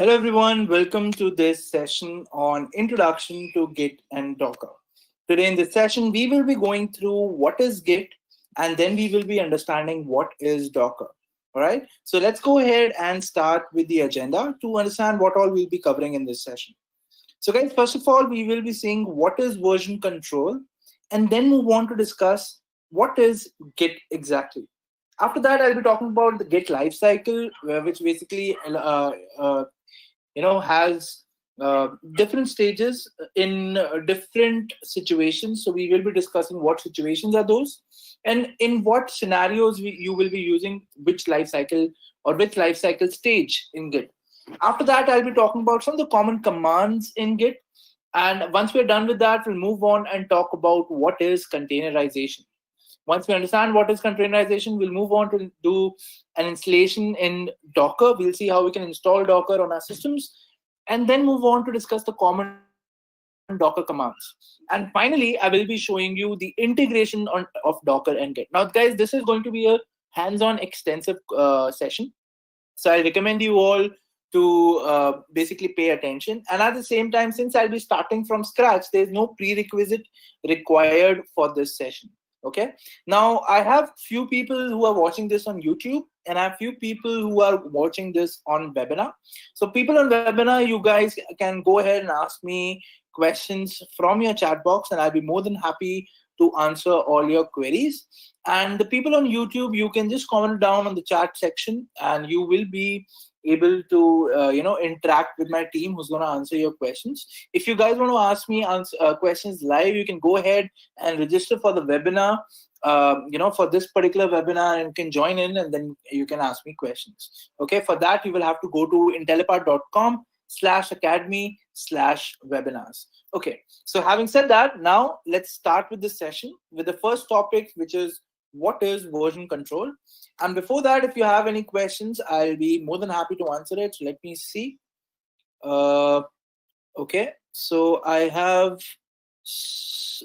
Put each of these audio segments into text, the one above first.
Hello everyone, welcome to this session on Introduction to Git and Docker. Today in this session, we will be going through what is Git and then we will be understanding what is Docker. All right, so let's go ahead and start with the agenda to understand what all we'll be covering in this session. So guys, first of all, we will be seeing what is version control and then move on to discuss what is Git exactly. After that, I'll be talking about the Git life cycle, which basically has different stages in different situations. So we will be discussing what situations are those and in what scenarios you will be using which life cycle or which life cycle stage in Git. After that, I'll be talking about some of the common commands in Git, and once we're done with that, we'll move on and talk about what is containerization. Once we understand what is containerization, we'll move on to do an installation in Docker. We'll see how we can install Docker on our systems, and then move on to discuss the common Docker commands. And finally, I will be showing you the integration of Docker and Git. Now, guys, this is going to be a hands-on extensive session. So I recommend you all to basically pay attention. And at the same time, since I'll be starting from scratch, there's no prerequisite required for this session. Okay. Now I have few people who are watching this on YouTube, and I have few people who are watching this on webinar. So people on webinar, you guys can go ahead and ask me questions from your chat box, and I'll be more than happy to answer all your queries. And the people on YouTube, you can just comment down on the chat section, and you will be able to interact with my team who's going to answer your questions. If you guys want to ask me questions live, you can go ahead and register for the webinar, for this particular webinar, and can join in, and then you can ask me questions. Okay, for that you will have to go to intellipaat.com/academy/webinars. Okay, so having said that, now let's start with this session with the first topic, which is what is version control. And before that, if you have any questions, I'll be more than happy to answer it. So let me see. Okay, so I have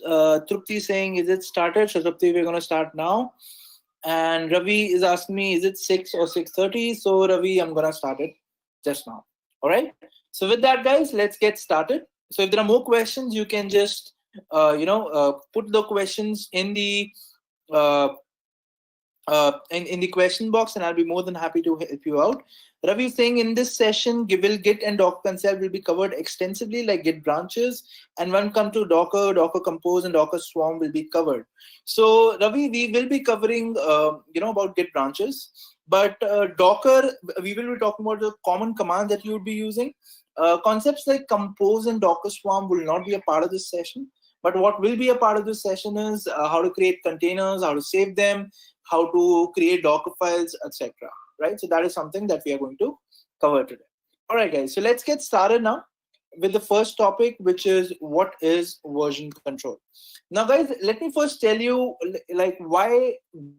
Trupti saying, is it started? So Trupti, we're going to start now. And Ravi is asking me, is it 6 or 6:30? So Ravi, I'm going to start it just now. All right. So with that, guys, let's get started. So if there are more questions, you can just, put the questions in the uh, in the question box, and I'll be more than happy to help you out. Ravi is saying in this session, will Git and Docker concept will be covered extensively, like Git branches, and when come to Docker, Docker Compose, and Docker Swarm will be covered. So Ravi, we will be covering about Git branches, but Docker, we will be talking about the common command that you would be using. Concepts like Compose and Docker Swarm will not be a part of this session. But what will be a part of this session is how to create containers, how to save them, how to create Docker files, etc. Right? So that is something that we are going to cover today. All right, guys. So let's get started now with the first topic, which is what is version control. Now, guys, let me first tell you like why version control is important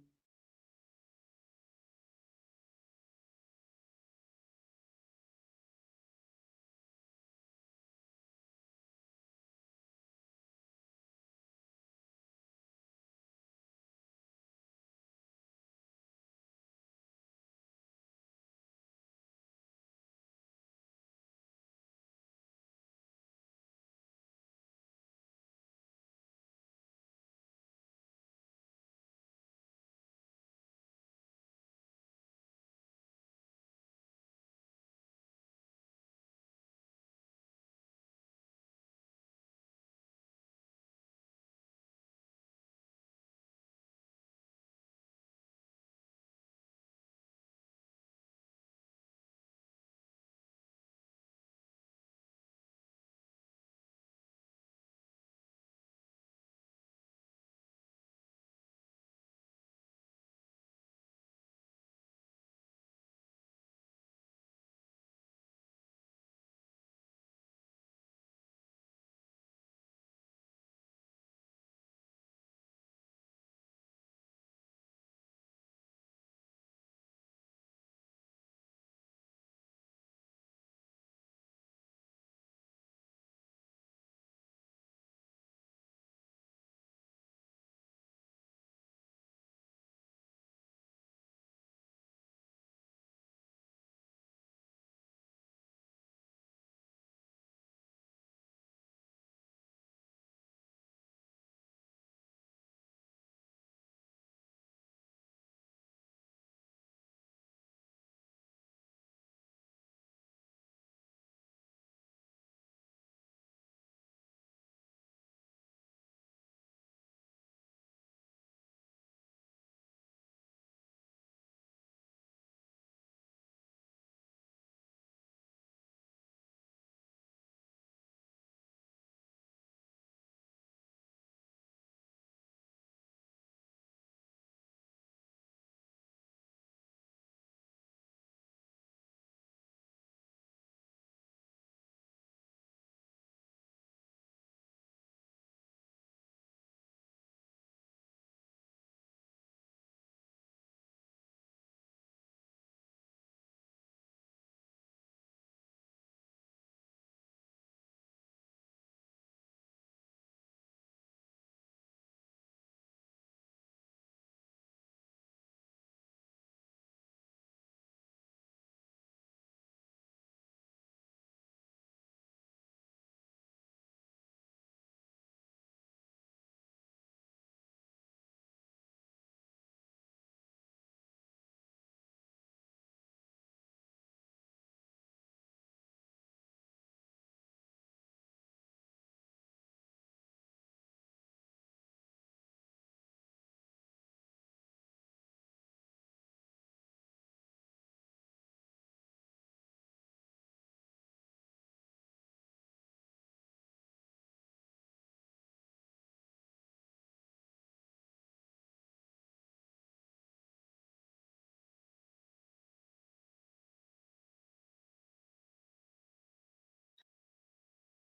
in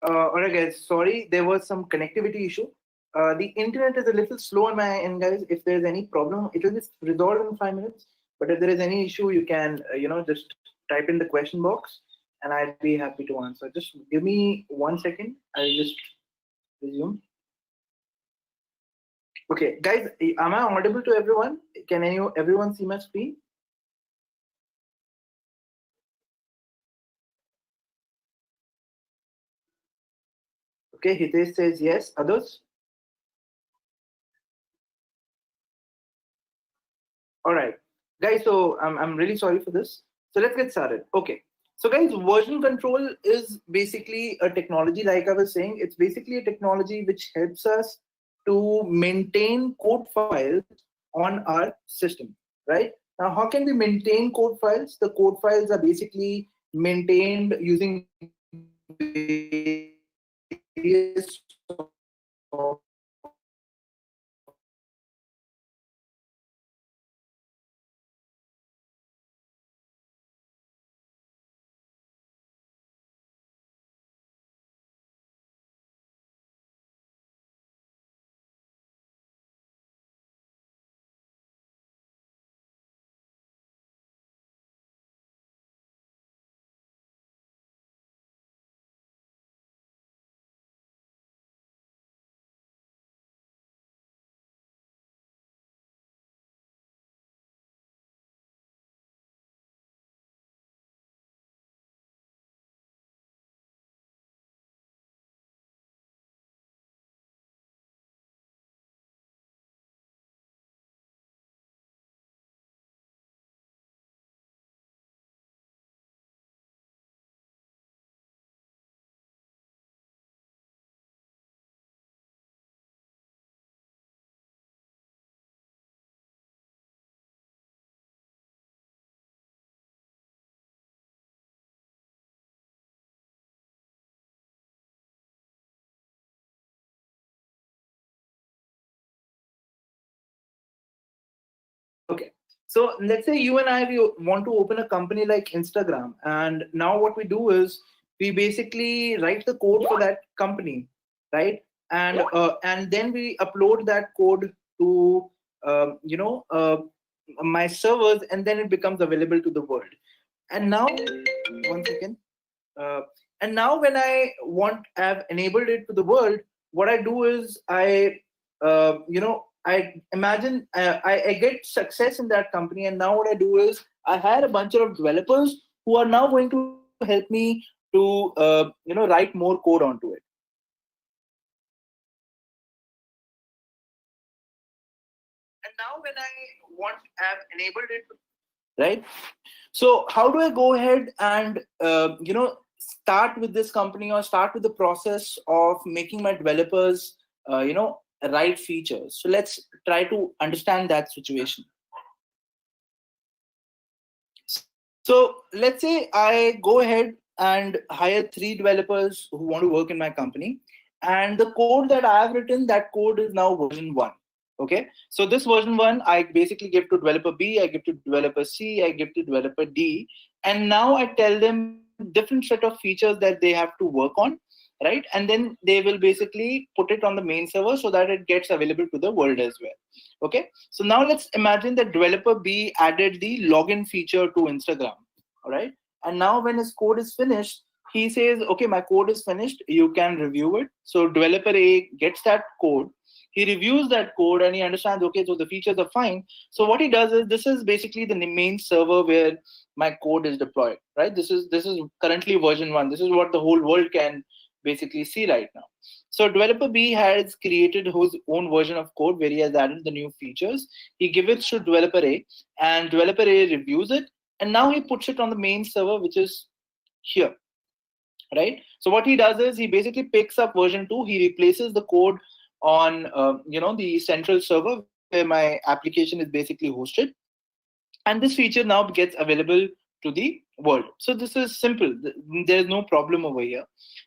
All right, guys. Sorry, there was some connectivity issue. The internet is a little slow on my end, guys. If there's any problem, it will be resolved in 5 minutes. But if there is any issue, you can, just type in the question box, and I'd be happy to answer. Just give me 1 second. I'll just resume. Okay, guys, am I audible to everyone? Can everyone see my screen? Okay, Hitesh says yes. Others? All right, guys. So I'm really sorry for this. So let's get started. Okay. So guys, version control is basically a technology, like I was saying, it's basically a technology which helps us to maintain code files on our system, right? Now, how can we maintain code files? The code files are basically maintained using various Okay. So let's say you and I we want to open a company like Instagram, and now what we do is we basically write the code for that company, right? And then we upload that code to my servers, and then it becomes available to the world. And now, 1 second. Uh, and now when I've enabled it to the world, what I do is I imagine I get success in that company, and now what I do is I hire a bunch of developers who are now going to help me to write more code onto it. And now when I've enabled it, right? So how do I go ahead and start with this company, or start with the process of making my developers write features? So let's try to understand that situation. So let's say I go ahead and hire 3 developers who want to work in my company, and the code that I have written, that code is now version 1. Okay, so this version 1 I basically give to developer B, I give to developer C, I give to developer D, and now I tell them different set of features that they have to work on, right? And then they will basically put it on the main server so that it gets available to the world as well. Okay, so now let's imagine that developer B added the login feature to Instagram. All right, and now when his code is finished, he says, okay, my code is finished, you can review it. So developer A gets that code, he reviews that code, and he understands, okay, so the features are fine. So what he does is, this is basically the main server where my code is deployed, right? This is currently version 1. This is what the whole world can basically see right now. So developer B has created his own version of code where he has added the new features. He gives it to developer A, and developer A reviews it, and now he puts it on the main server, which is here, right? So what he does is he basically picks up version 2, he replaces the code on the central server where my application is basically hosted, and this feature now gets available to the world. So this is simple. There's no problem over here.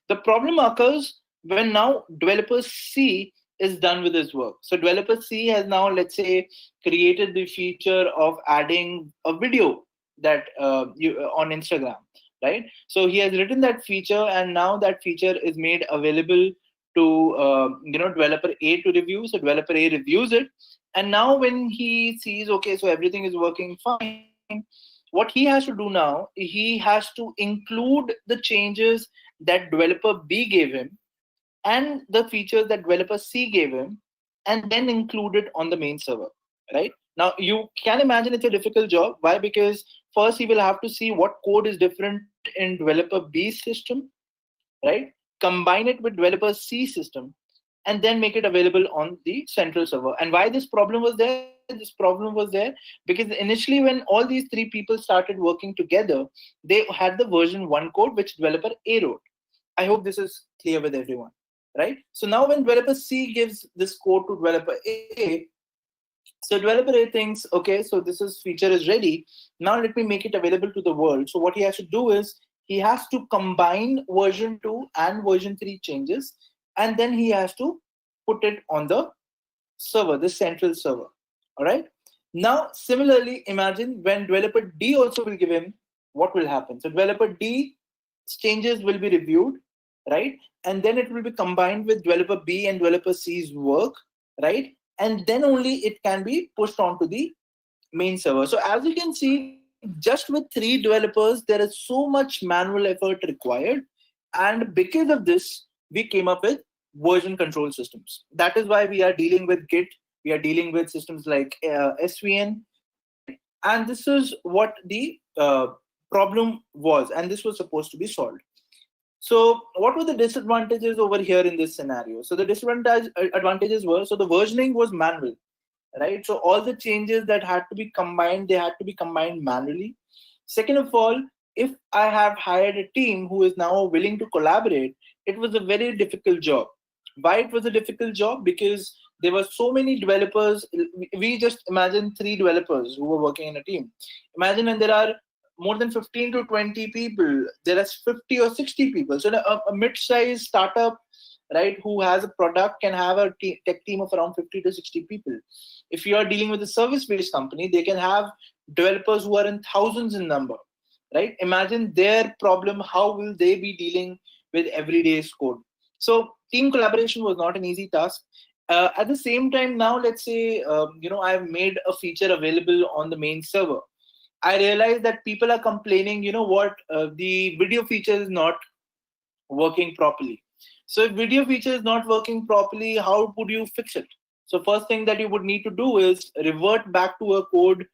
The problem occurs when now developer C is done with his work. So developer C has now, let's say, created the feature of adding a video that on Instagram. right? So he has written that feature, and now that feature is made available to developer A to review. So developer A reviews it, and now when he sees, okay, so everything is working fine, what he has to do now, he has to include the changes that developer B gave him and the features that developer C gave him, and then include it on the main server, right? Now you can imagine it's a difficult job. Why? Because first he will have to see what code is different in developer B's system, right? Combine it with developer C system, and then make it available on the central server. And why this problem was there? This problem was there because initially when all these three people started working together, they had the version 1 code which developer A wrote. I hope this is clear with everyone, right? So now when developer C gives this code to developer A, so developer A thinks, okay, so this is feature is ready. Now let me make it available to the world. So what he has to do is he has to combine version 2 and version 3 changes, and then he has to put it on the server, the central server. All right. Now, similarly, imagine when developer D also will give him, what will happen? So developer D changes will be reviewed, right? And then it will be combined with developer B and developer C's work, right? And then only it can be pushed onto the main server. So as you can see, just with 3 developers, there is so much manual effort required. And because of this, we came up with version control systems. That is why we are dealing with Git. We are dealing with systems like SVN, right? And this is what the problem was, and this was supposed to be solved. So what were the disadvantages over here in this scenario? So the advantages were, so the versioning was manual, right? So all the changes that had to be combined, they had to be combined manually. Second of all, if I have hired a team who is now willing to collaborate, it was a very difficult job. Why it was a difficult job? Because there were so many developers. We just imagine 3 developers who were working in a team. Imagine when there are more than 15 to 20 people, there are 50 or 60 people. So a mid-sized startup, right, who has a product can have a tech team of around 50 to 60 people. If you are dealing with a service-based company, they can have developers who are in thousands in number, right? Imagine their problem. How will they be dealing with everyday's code? So team collaboration was not an easy task. At the same time, now let's say I've made a feature available on the main server. I realize that people are complaining, the video feature is not working properly. So if video feature is not working properly, how would you fix it? So first thing that you would need to do is revert back to a code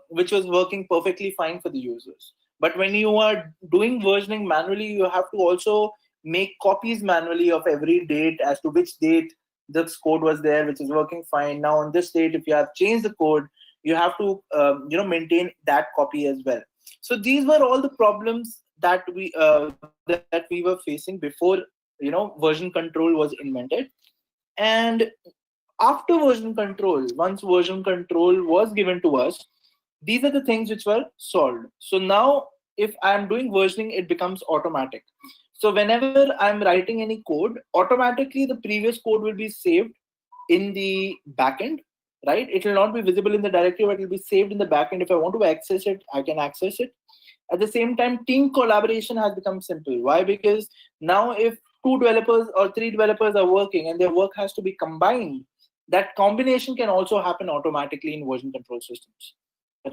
which was working perfectly fine for the users. But when you are doing versioning manually, you have to also make copies manually of every date as to which date this code was there, which is working fine. Now on this date, if you have changed the code, you have to maintain that copy as well. So these were all the problems that we were facing before version control was invented. And after version control, once version control was given to us, these are the things which were solved. So now if I'm doing versioning, it becomes automatic. So whenever I'm writing any code, automatically the previous code will be saved in the backend, right? It will not be visible in the directory, but it will be saved in the backend. If I want to access it, I can access it. At the same time, team collaboration has become simple. Why? Because now if 2 developers or 3 developers are working and their work has to be combined, that combination can also happen automatically in version control systems,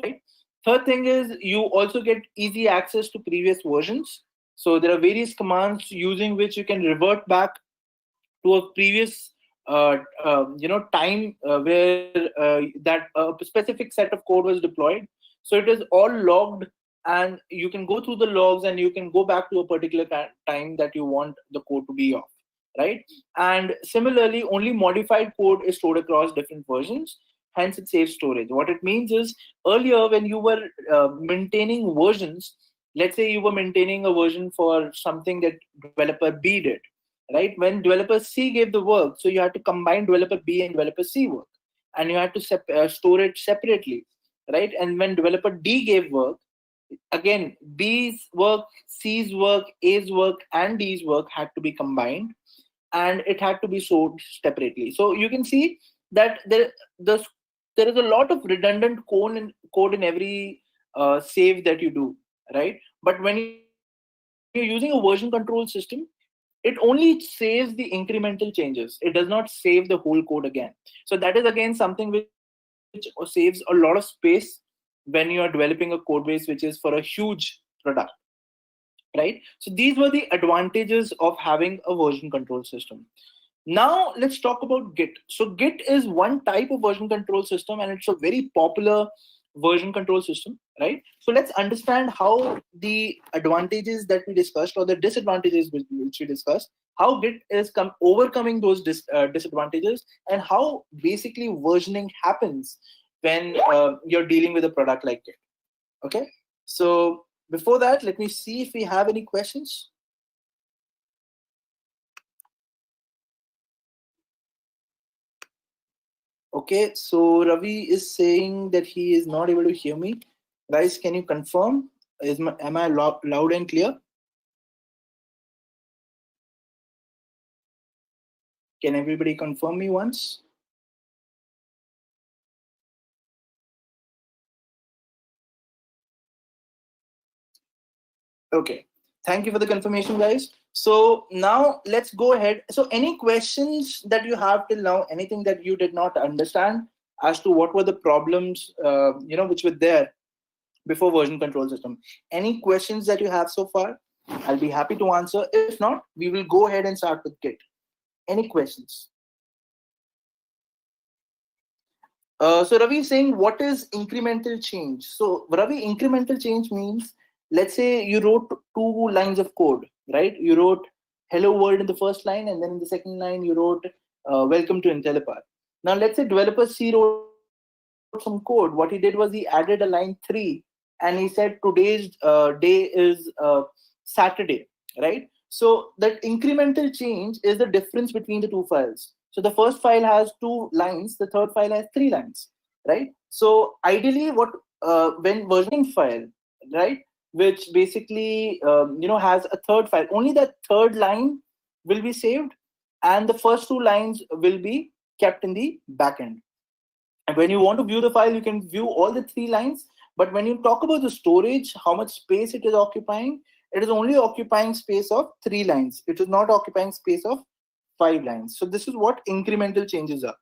right? Third thing is you also get easy access to previous versions. So there are various commands using which you can revert back to a previous time where that specific set of code was deployed. So it is all logged, and you can go through the logs and you can go back to a particular time that you want the code to be of, right? And similarly, only modified code is stored across different versions, hence it saves storage. What it means is, earlier when you were maintaining versions, let's say you were maintaining a version for something that developer B did, right? When developer C gave the work, so you had to combine developer B and developer C work, and you had to store it separately, right? And when developer D gave work, again, B's work, C's work, A's work, and D's work had to be combined, and it had to be stored separately. So you can see that there is a lot of redundant code in every save that you do, right? But when you you're using a version control system, it only saves the incremental changes. It does not save the whole code again. So that is again something which saves a lot of space when you are developing a code base which is for a huge product, right? So these were the advantages of having a version control system. Now let's talk about Git. So Git is one type of version control system, and it's a very popular version control system, right? So let's understand how the advantages that we discussed or the disadvantages which we discussed, how Git is overcoming those disadvantages, and how basically versioning happens when you're dealing with a product like Git. Okay. So before that, let me see if we have any questions. Okay, so Ravi is saying that he is not able to hear me. Guys, can you confirm? Am I loud and clear? Can everybody confirm me once? Okay, thank you for the confirmation, guys. So now let's go ahead. So any questions that you have till now, anything that you did not understand as to what were the problems, which were there before version control system? Any questions that you have so far? I'll be happy to answer. If not, we will go ahead and start with Git. Any questions? So Ravi is saying, what is incremental change? So Ravi, incremental change means, let's say you wrote 2 lines of code, right? You wrote hello world in the first line, and then in the second line you wrote welcome to Intellipaat. Now let's say developer C wrote some code. What he did was he added a line 3, and he said today's day is Saturday, right? So that incremental change is the difference between the 2 files. So the first file has 2 lines, the third file has 3 lines, right? So ideally, when versioning file, right, which basically has a third file, only that third line will be saved, and the first 2 lines will be kept in the backend. And when you want to view the file, you can view all the 3 lines. But when you talk about the storage, how much space it is occupying, it is only occupying space of 3 lines. It is not occupying space of 5 lines. So this is what incremental changes are.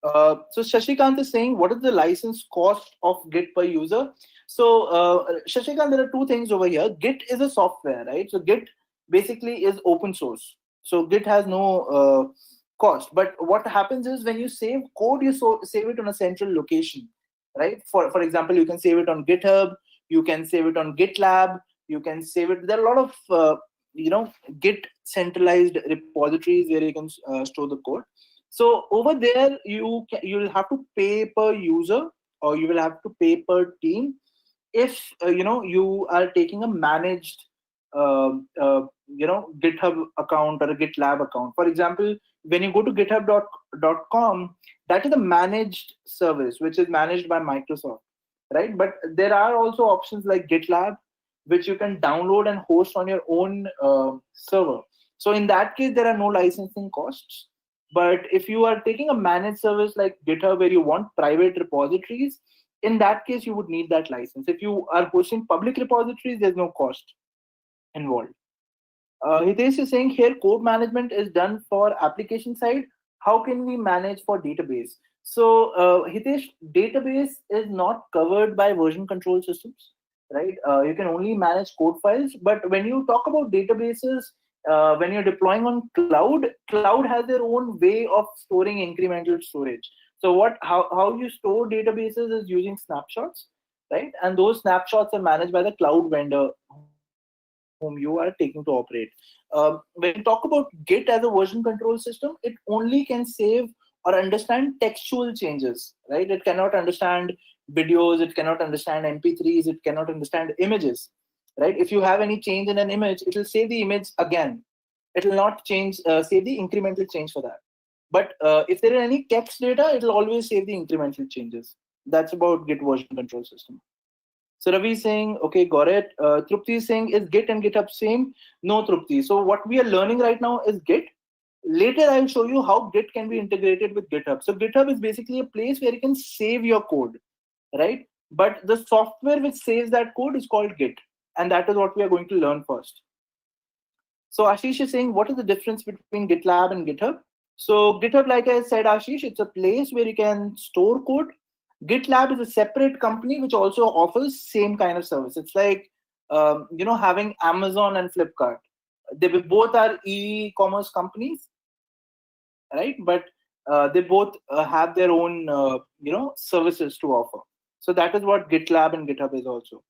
So Shashikant is saying, what is the license cost of Git per user? So Shashikant, there are 2 things over here. Git is a software, right? So Git basically is open source. So Git has no cost. But what happens is when you save code, you save it on a central location, right? For example, you can save it on GitHub, you can save it on GitLab, you can save it. There are a lot of Git centralized repositories where you can store the code. So over there, you'll have to pay per user, or you will have to pay per team if you are taking a managed GitHub account or a GitLab account. For example, when you go to github.com, that is a managed service which is managed by Microsoft, right? But there are also options like GitLab, which you can download and host on your own server. So in that case, there are no licensing costs. But if you are taking a managed service like GitHub, where you want private repositories, in that case, you would need that license. If you are hosting public repositories, there's no cost involved. Hitesh is saying here, code management is done for application side. How can we manage for database? So Hitesh, database is not covered by version control systems, right? You can only manage code files. But when you talk about databases, when you're deploying on cloud has their own way of storing incremental storage. So how you store databases is using snapshots, right? And those snapshots are managed by the cloud vendor whom you are taking to operate. When you talk about Git as a version control system, it only can save or understand textual changes, right? It cannot understand videos, it cannot understand MP3s, it cannot understand images, right? If you have any change in an image, it will save the image again. It will not save the incremental change for that. But if there are any text data, it will always save the incremental changes. That's about Git version control system. So Ravi is saying, okay, got it. Trupti is saying, is Git and GitHub same? No, Trupti. So what we are learning right now is Git. Later, I'll show you how Git can be integrated with GitHub. So GitHub is basically a place where you can save your code, right? But the software which saves that code is called Git. and that is what we are going to learn first. So Ashish is saying, what is the difference between GitLab and GitHub? So GitHub, like I said, Ashish, it's a place where you can store code. GitLab is a separate company which also offers same kind of service. It's like having Amazon and Flipkart. They both are e-commerce companies, right? But they both have their own services to offer. So that is what GitLab and GitHub is also.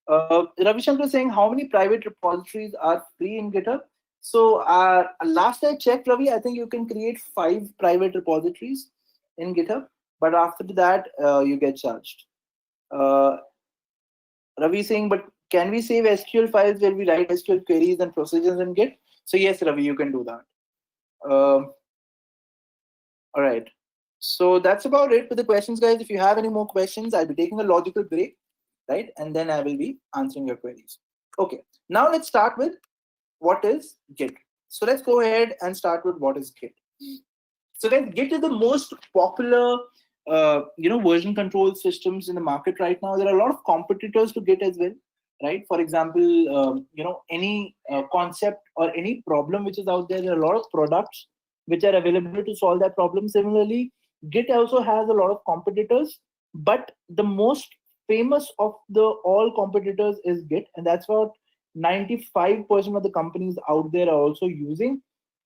Ravi Shankar is saying, how many private repositories are free in GitHub? So last I checked, Ravi, I think you can create 5 private repositories in GitHub, but after that you get charged. Ravi is saying, but can we save SQL files where we write SQL queries and procedures in Git? So yes, Ravi, you can do that. All right. So that's about it with the questions, guys. If you have any more questions, I'll be taking a logical break, right? And then I will be answering your queries. Okay. Now let's start with what is Git. So let's go ahead and start with what is Git. So then Git is the most popular version control systems in the market right now. There are a lot of competitors to Git as well, right? For example, any concept or any problem which is out there, there are a lot of products which are available to solve that problem. Similarly, Git also has a lot of competitors, but the most famous of the all competitors is Git, and that's what 95% of the companies out there are also using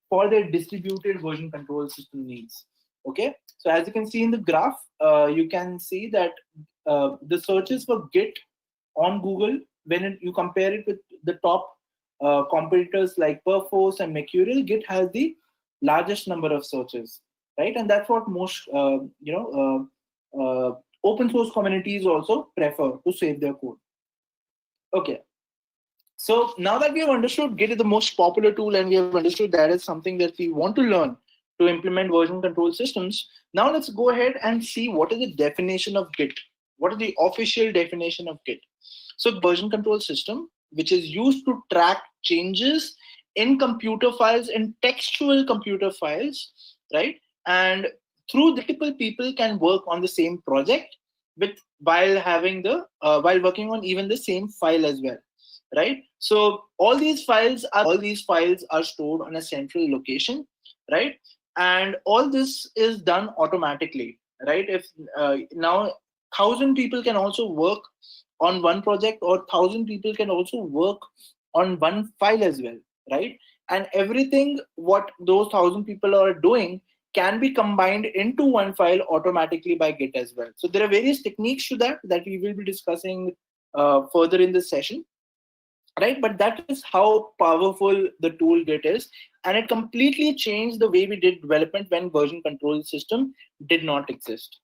for their distributed version control system needs. Okay, so as you can see in the graph, you can see that the searches for Git on Google, when you compare it with the top competitors like Perforce and Mercurial, Git has the largest number of searches, right? And that's what most open source communities also prefer to save their code. Okay. So now that we have understood Git is the most popular tool and we have understood that is something that we want to learn to implement version control systems, now let's go ahead and see what is the definition of Git. What is the official definition of Git? So version control system, which is used to track changes in computer files, in textual computer files, right? And through multiple people can work on the same project while working on even the same file as well, right? So all these files are stored on a central location, right? And all this is done automatically, right? If now 1,000 people can also work on one project, or 1,000 people can also work on one file as well, right? And everything what those 1,000 people are doing can be combined into one file automatically by Git as well. So there are various techniques to that we will be discussing further in this session, right? But that is how powerful the tool Git is, and it completely changed the way we did development when version control system did not exist.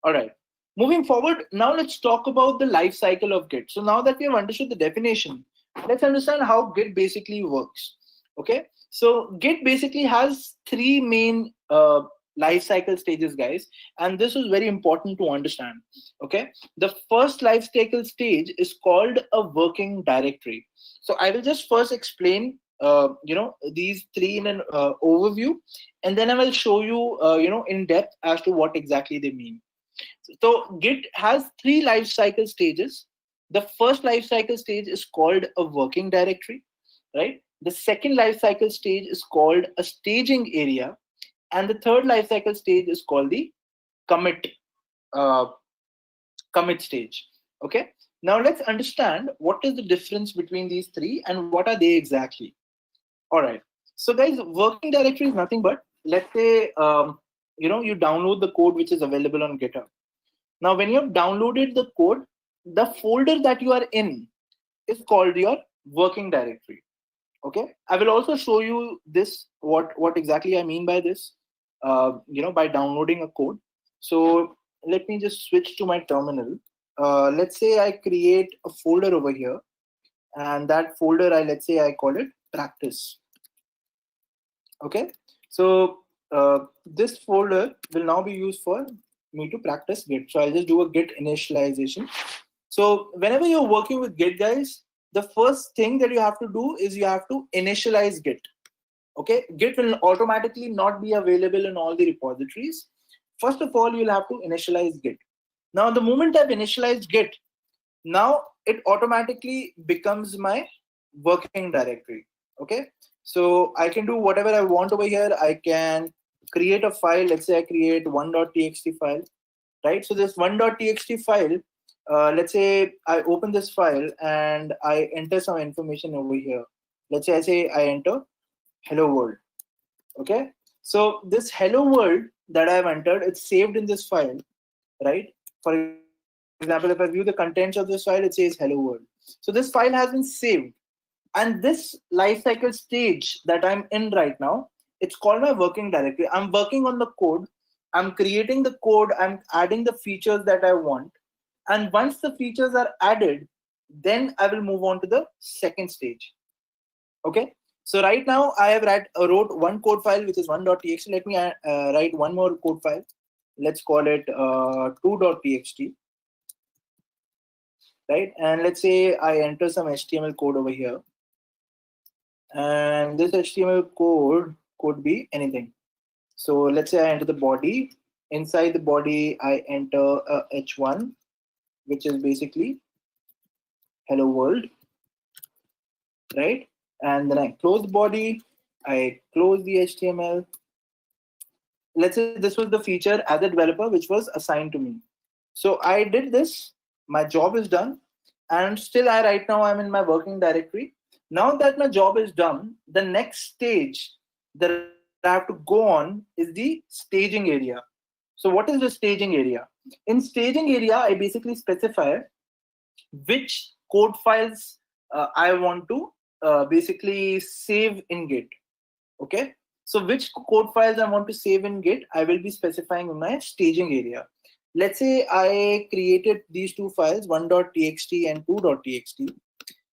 All right. Moving forward, now let's talk about the life cycle of Git. So now that we have understood the definition, let's understand how Git basically works. Okay, so Git basically has 3 main life cycle stages, guys, and this is very important to understand. Okay, the first life cycle stage is called a working directory. So I will just first explain these 3 in an overview, and then I will show you in depth as to what exactly they mean. So Git has 3 life cycle stages. The first life cycle stage is called a working directory, right? The second life cycle stage is called a staging area, and the third life cycle stage is called the commit stage. Okay, now let's understand what is the difference between these 3 and what are they exactly. All right, so guys, working directory is nothing but, let's say you download the code which is available on GitHub. Now when you have downloaded the code, the folder that you are in is called your working directory. Okay, I will also show you this, what exactly I mean by this, by downloading a code. So let me just switch to my terminal. Let's say I create a folder over here, and that folder let's say I call it practice. Okay, so this folder will now be used for me to practice Git. So I'll just do a Git initialization. So whenever you're working with Git, guys, the first thing that you have to do is you have to initialize Git. Okay, Git will automatically not be available in all the repositories. First of all, you'll have to initialize Git. Now, the moment I've initialized Git, Now it automatically becomes my working directory. Okay, so I can do whatever I want over here. I can create a file. Let's say I create 1.txt file, right? So this 1.txt file, let's say I open this file and I enter some information over here. Let's say I enter hello world. Okay, so this hello world that I've entered, it's saved in this file, right? For example, if I view the contents of this file, it says hello world. So this file has been saved. And this lifecycle stage that I'm in right now, it's called my working directory. I'm working on the code. I'm creating the code. I'm adding the features that I want. And once the features are added, then I will move on to the second stage. Okay. So right now I have wrote one code file, which is 1.txt. Let me write one more code file. Let's call it 2.txt. Right. And let's say I enter some HTML code over here. And this HTML code could be anything. So let's say I enter the body. Inside the body, I enter h1, which is basically hello world, right? And then I close the body, I close the HTML. Let's say this was the feature as a developer, which was assigned to me. So I did this, my job is done, and still right now I'm in my working directory. Now that my job is done, the next stage that I have to go on is the staging area. So what is the staging area? In staging area, I basically specify which code files I want to basically save in Git. Okay, so which code files I want to save in Git, I will be specifying in my staging area. Let's say I created these two files, 1.txt and 2.txt.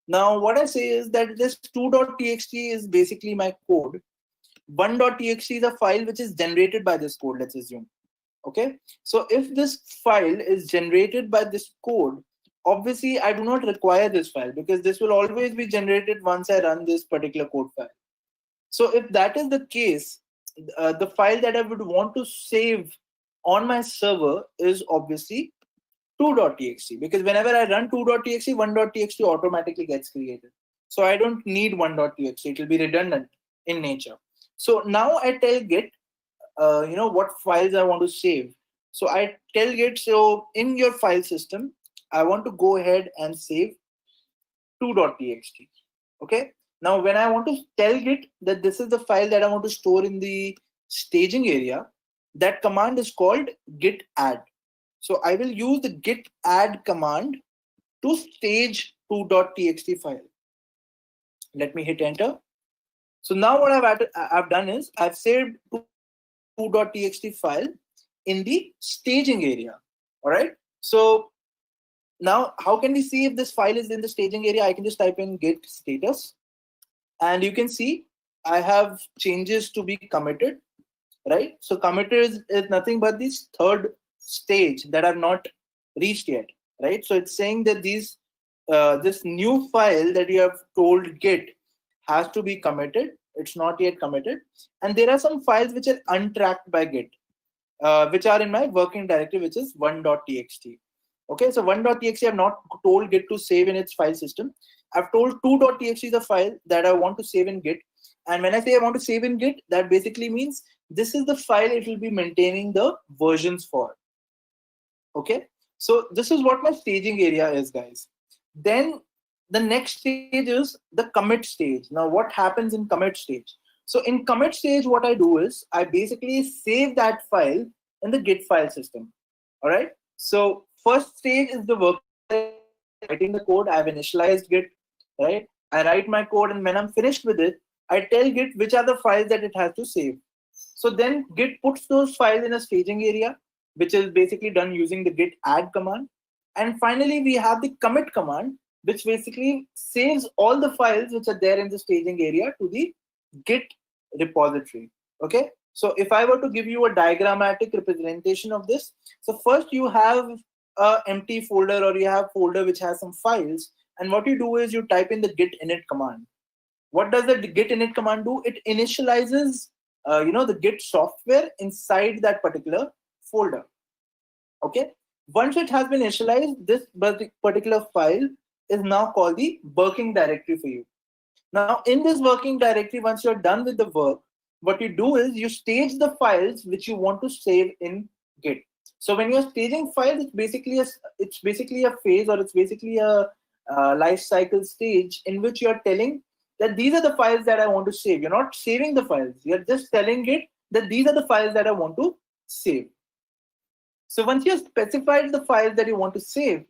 Now what I say is that this 2.txt is basically my code. 1.txt is a file which is generated by this code, let's assume. Okay, so if this file is generated by this code, obviously I do not require this file because this will always be generated once I run this particular code file. So if that is the case, the file that I would want to save on my server is obviously 2.txt, because whenever I run 2.txt, 1.txt automatically gets created. So I don't need 1.txt, it will be redundant in nature. So now I tell Git, what files I want to save. So I tell Git, so in your file system, I want to go ahead and save 2.txt. Okay. Now, when I want to tell Git that this is the file that I want to store in the staging area, that command is called git add. So I will use the git add command to stage 2.txt file. Let me hit enter. So now what I've done is I've saved 2.txt file in the staging area. All right. So now how can we see if this file is in the staging area? I can just type in git status. And you can see I have changes to be committed, right? So committed is nothing but this third stage that I've not reached yet, right? So it's saying that this new file that you have told Git has to be committed. It's not yet committed. And there are some files which are untracked by Git, which are in my working directory, which is 1.txt. Okay, so 1.txt I've not told Git to save in its file system. I've told 2.txt is the file that I want to save in Git. And when I say I want to save in Git, that basically means this is the file it will be maintaining the versions for. Okay, so this is what my staging area is, guys. Then the next stage is the commit stage. Now, what happens in commit stage? So in commit stage, what I do is I basically save that file in the Git file system. All right. So first stage is the work, writing the code. I've initialized Git, right? I write my code, and when I'm finished with it, I tell Git which are the files that it has to save. So then Git puts those files in a staging area, which is basically done using the git add command. And finally, we have the commit command, which basically saves all the files which are there in the staging area to the Git repository. Okay. So if I were to give you a diagrammatic representation of this, so first you have an empty folder, or you have folder which has some files. And what you do is you type in the git init command. What does the git init command do? It initializes the Git software inside that particular folder. Okay. Once it has been initialized, this particular file is now called the working directory for you. Now, in this working directory, once you're done with the work, what you do is you stage the files which you want to save in Git. So when you're staging files, it's basically a phase, or it's basically a life cycle stage in which you're telling that these are the files that I want to save. You're not saving the files. You're just telling it that these are the files that I want to save. So once you've specified the files that you want to save,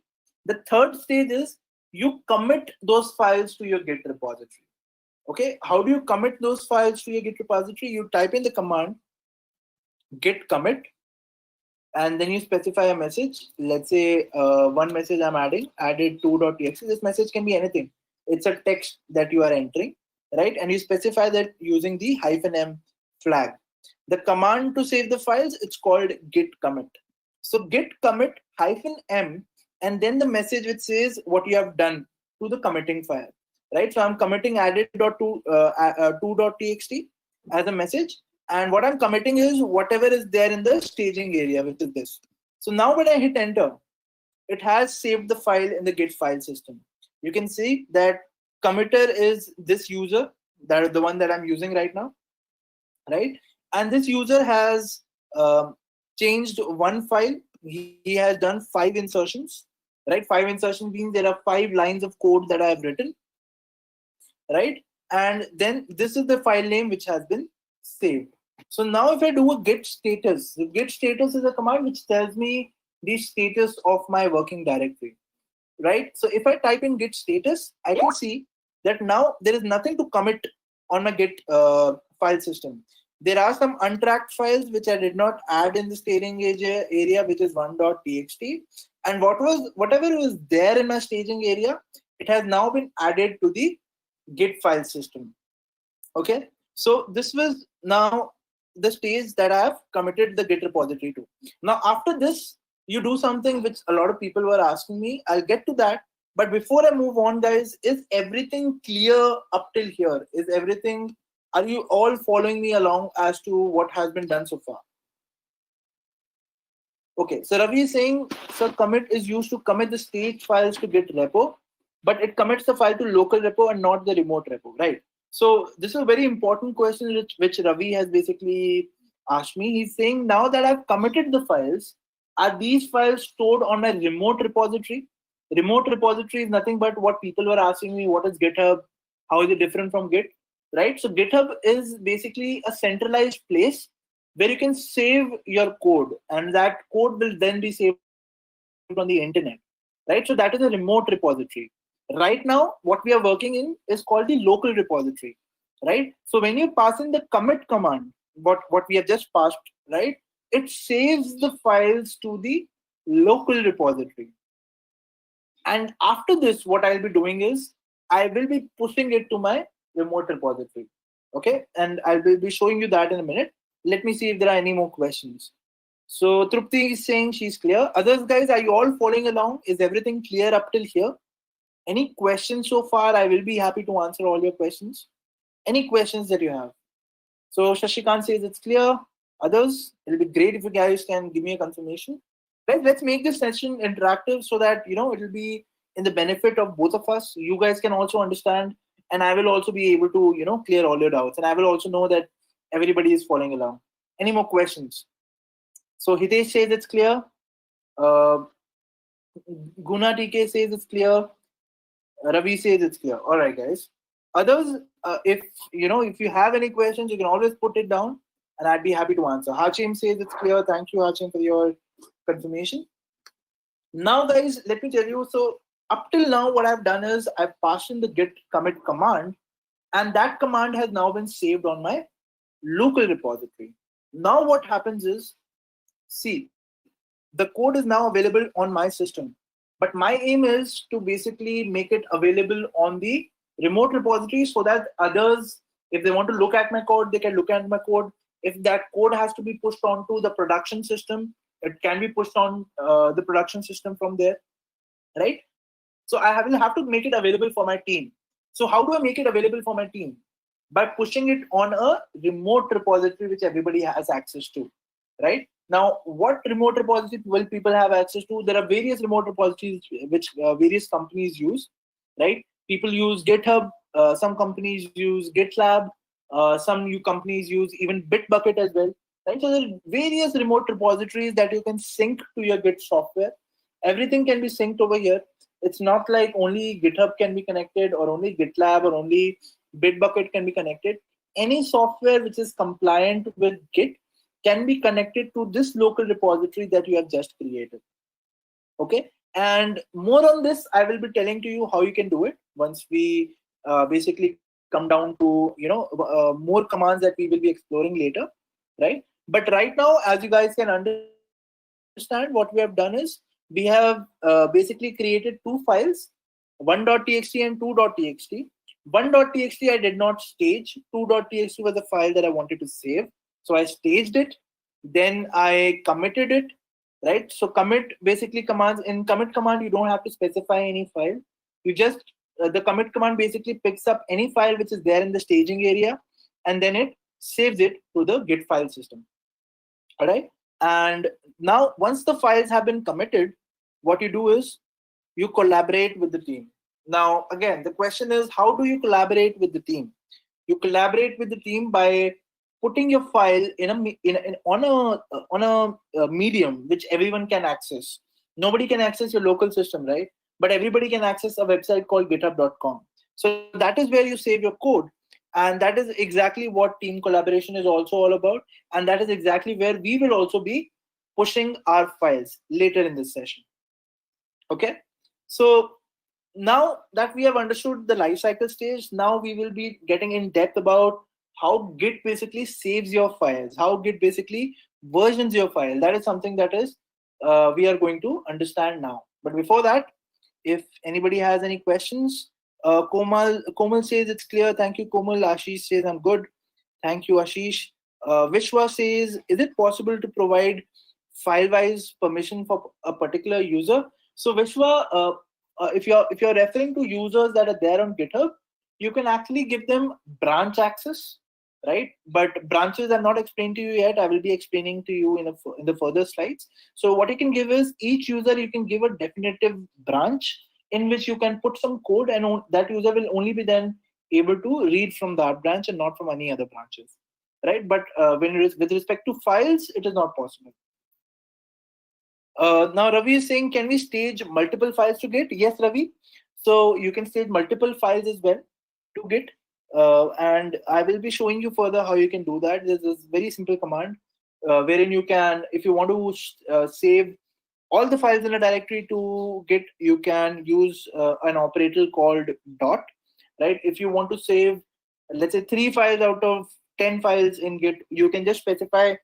the third stage is you commit those files to your Git repository. Okay, how do you commit those files to your Git repository? You type in the command git commit, and then you specify a message. Let's say one message I'm added 2.txt. This message can be anything. It's a text that you are entering, right? And you specify that using the -m flag. The command to save the files, it's called git commit. So git commit -m, and then the message which says what you have done to the committing file, right? So I'm committing added.2.txt as a message. And what I'm committing is whatever is there in the staging area, which is this. So now when I hit enter, it has saved the file in the Git file system. You can see that committer is this user, that is the one that I'm using right now, right? And this user has changed one file. He has done 5 insertions, right? 5 insertions means there are 5 lines of code that I have written, right? And then this is the file name which has been saved. So now if I do a git status, the git status is a command which tells me the status of my working directory, right? So if I type in git status, I can see that now there is nothing to commit on my Git file system. There are some untracked files which I did not add in the staging area, which is 1.txt. And whatever was there in my staging area, it has now been added to the Git file system. Okay, so this was now the stage that I have committed the Git repository to. Now after this, you do something which a lot of people were asking me. I'll get to that. But before I move on, guys, is everything clear up till here? Are you all following me along as to what has been done so far? Okay, so Ravi is saying, so commit is used to commit the stage files to Git repo, but it commits the file to local repo and not the remote repo, right? So this is a very important question which Ravi has basically asked me. He's saying, now that I've committed the files, are these files stored on my remote repository? Remote repository is nothing but what people were asking me, what is GitHub? How is it different from Git? Right? So GitHub is basically a centralized place where you can save your code, and that code will then be saved on the internet. Right? So that is a remote repository. Right now, what we are working in is called the local repository, right? So when you pass in the commit command, what we have just passed, right? It saves the files to the local repository. And after this, what I'll be doing is I will be pushing it to my remote repository. Okay, and I will be showing you that in a minute. Let me see if there are any more questions. So Trupti is saying she's clear. Others, guys, are you all following along? Is everything clear up till here? Any questions so far? I will be happy to answer all your questions. Any questions that you have? So Shashikant says it's clear. Others, it'll be great if you guys can give me a confirmation. Let's make this session interactive so that it'll be in the benefit of both of us. You guys can also understand, and I will also be able to clear all your doubts, and I will also know that everybody is following along. Any more questions? So Hitesh says it's clear. Guna TK says it's clear. Ravi says it's clear. All right, guys. Others, if you have any questions, you can always put it down, and I'd be happy to answer. Hachim says it's clear. Thank you, Hachim, for your confirmation. Now, guys, let me tell you. So up till now, what I've done is I've passed in the git commit command, and that command has now been saved on my local repository. Now what happens is, see, the code is now available on my system. But my aim is to basically make it available on the remote repository so that others, if they want to look at my code, they can look at my code. If that code has to be pushed onto the production system, it can be pushed on the production system from there, right? So I will have to make it available for my team. So how do I make it available for my team? By pushing it on a remote repository which everybody has access to, right? Now, what remote repository will people have access to? There are various remote repositories which various companies use, right? People use GitHub, some companies use GitLab, some new companies use even Bitbucket as well, right? So there are various remote repositories that you can sync to your Git software. Everything can be synced over here. It's not like only GitHub can be connected or only GitLab or only Bitbucket can be connected. Any software which is compliant with Git can be connected to this local repository that you have just created. Okay, and more on this I will be telling to you how you can do it once we basically come down to more commands that we will be exploring later, right? But right now, as you guys can understand, what we have done is we have basically created two files, 1.txt and 2.txt. 1.txt I did not stage. 2.txt was a file that I wanted to save, so I staged it. Then I committed it, right? So commit basically commands, in commit command you don't have to specify any file. You just the commit command basically picks up any file which is there in the staging area, and then it saves it to the Git file system. All right. And now once the files have been committed, what you do is you collaborate with the team. Now again, the question is, how do you collaborate with the team? You collaborate with the team by putting your file on a medium which everyone can access. Nobody can access your local system, right? But everybody can access a website called github.com. So that is where you save your code, and that is exactly what team collaboration is also all about, and that is exactly where we will also be pushing our files later in this session. Okay, so now that we have understood the lifecycle stage, now we will be getting in depth about how Git basically saves your files, how Git basically versions your file. That is something that is we are going to understand now. But before that, if anybody has any questions, Komal says it's clear. Thank you, Komal. Ashish says I'm good. Thank you, Ashish. Vishwa says, is it possible to provide file-wise permission for a particular user? So Vishwa, if you're referring to users that are there on GitHub, you can actually give them branch access, right? But branches are not explained to you yet. I will be explaining to you in the further slides. So what you can give is each user you can give a definitive branch in which you can put some code, and that user will only be then able to read from that branch and not from any other branches, right? But when it is with respect to files, it is not possible. Now Ravi is saying, can we stage multiple files to Git? Yes, Ravi. So you can stage multiple files as well to Git. And I will be showing you further how you can do that. There's this very simple command wherein you can, if you want to save all the files in a directory to Git, you can use an operator called dot, right? If you want to save, let's say 3 files out of 10 files in Git, you can just specify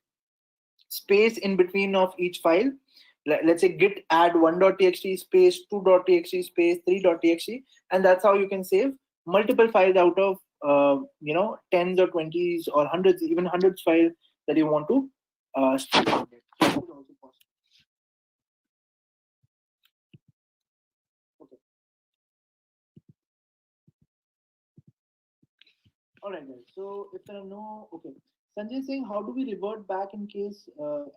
space in between of each file. Let's say git add 1.txt space 2.txt space 3.txt, and that's how you can save multiple files out of tens or 20s or hundreds, even hundreds files that you want to store. Okay. All right, guys. So if there are no, okay. Sanjay is saying, how do we revert back in case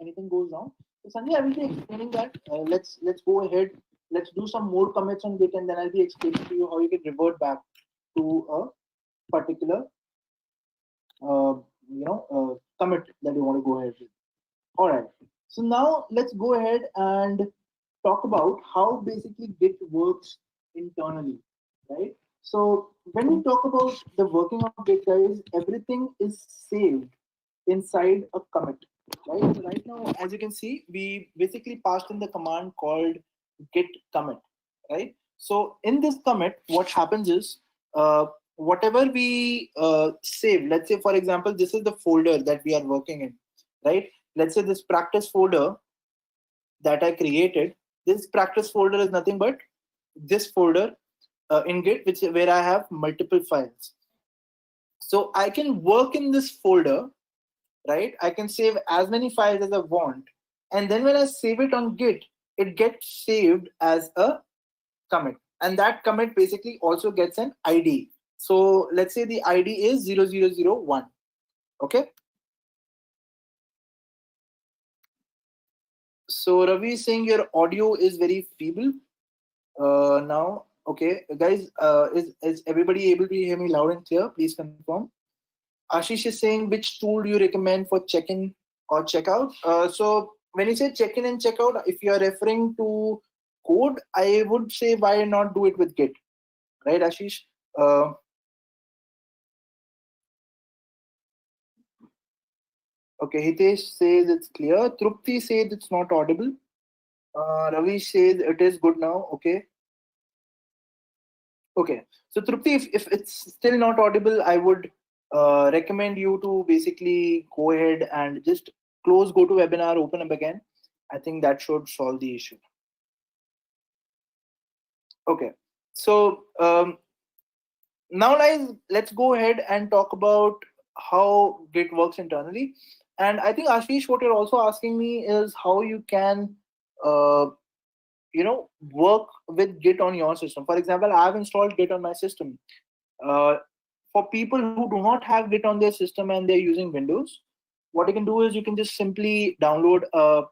anything goes wrong? So Sanjay, I will be explaining that. Let's go ahead. Let's do some more commits on Git, and then I'll be explaining to you how you can revert back to a particular commit that you want to go ahead with. All right. So now let's go ahead and talk about how basically Git works internally, right? So when we talk about the working of Git, guys, everything is saved inside a commit, right? So right now, as you can see, we basically passed in the command called git commit, right? So in this commit, what happens is whatever we save, let's say, for example, this is the folder that we are working in, right? Let's say this practice folder that I created, this practice folder is nothing but this folder in Git, where I have multiple files. So I can work in this folder, right? I can save as many files as I want. And then when I save it on Git, it gets saved as a commit. And that commit basically also gets an ID. So let's say the ID is 0001. Okay. So Ravi is saying your audio is very feeble now. Okay, guys, is everybody able to hear me loud and clear? Please confirm. Ashish is saying, which tool do you recommend for check-in or checkout? So when you say check-in and checkout, if you are referring to code, I would say why not do it with Git, right, Ashish? Okay, Hitesh says it's clear. Trupti says it's not audible. Ravi says it is good now. Okay. Okay. So Trupti, if it's still not audible, I would recommend you to basically go ahead and just close GoToWebinar, open up again. I think that should solve the issue. Okay. So now guys, let's go ahead and talk about how Git works internally. And I think Ashish, what you're also asking me is how you can uh, work with Git on your system. For example, I have installed Git on my system. For people who do not have Git on their system and they're using Windows, what you can do is you can just simply download a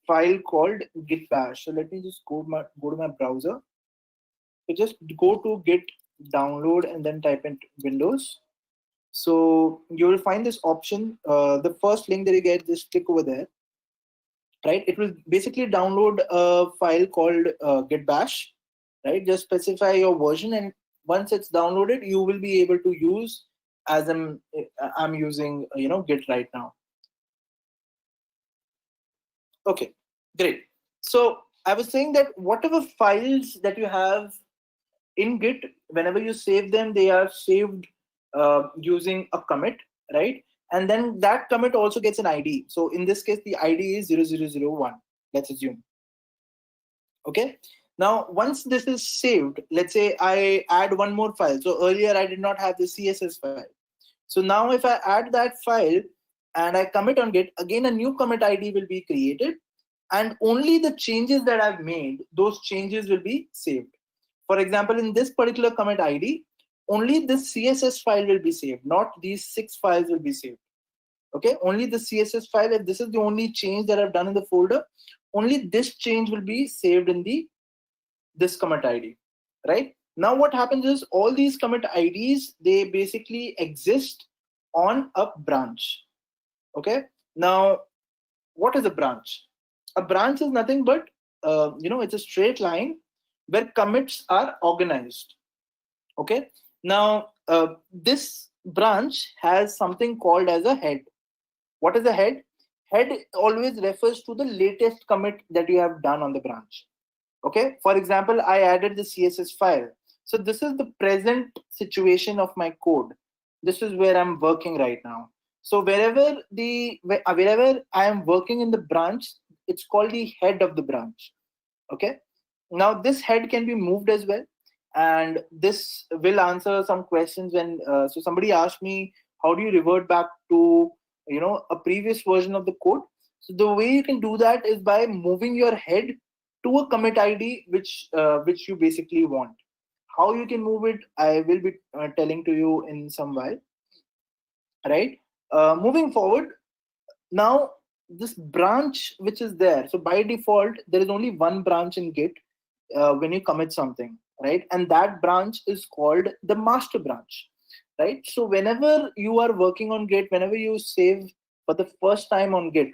file called git bash. So let me just go to my browser. So just go to git download and then type in Windows. So you will find this option. The first link that you get, just click over there. Right, it will basically download a file called git bash. Right, just specify your version, and once it's downloaded, you will be able to use as I'm using Git right now. Okay, great. So I was saying that whatever files that you have in Git, whenever you save them, they are saved using a commit, right? And then that commit also gets an ID. So in this case, the ID is 0001. Let's assume. Okay. Now, once this is saved, let's say I add one more file. So earlier I did not have the CSS file. So now if I add that file and I commit on Git, again a new commit ID will be created, and only the changes that I've made, those changes will be saved. For example, in this particular commit ID, only this CSS file will be saved, not these 6 files will be saved. Okay, only the CSS file. If this is the only change that I've done in the folder, only this change will be saved in this commit ID. Right now, what happens is all these commit IDs, they basically exist on a branch. Okay, now what is a branch? A branch is nothing but it's a straight line where commits are organized. Okay, now this branch has something called as a head. What is a head? Head always refers to the latest commit that you have done on the branch. Okay, for example, I added the CSS file. So this is the present situation of my code. This is where I'm working right now. So wherever I am working in the branch, it's called the head of the branch. Okay, now this head can be moved as well, and this will answer some questions when so somebody asked me, how do you revert back to a previous version of the code? So the way you can do that is by moving your head to a commit ID which you basically want. How you can move it, I will be telling to you in some while. Right, moving forward, now this branch which is there, so by default there is only one branch in Git when you commit something, right? And that branch is called the master branch. Right, so whenever you are working on Git, whenever you save for the first time on Git,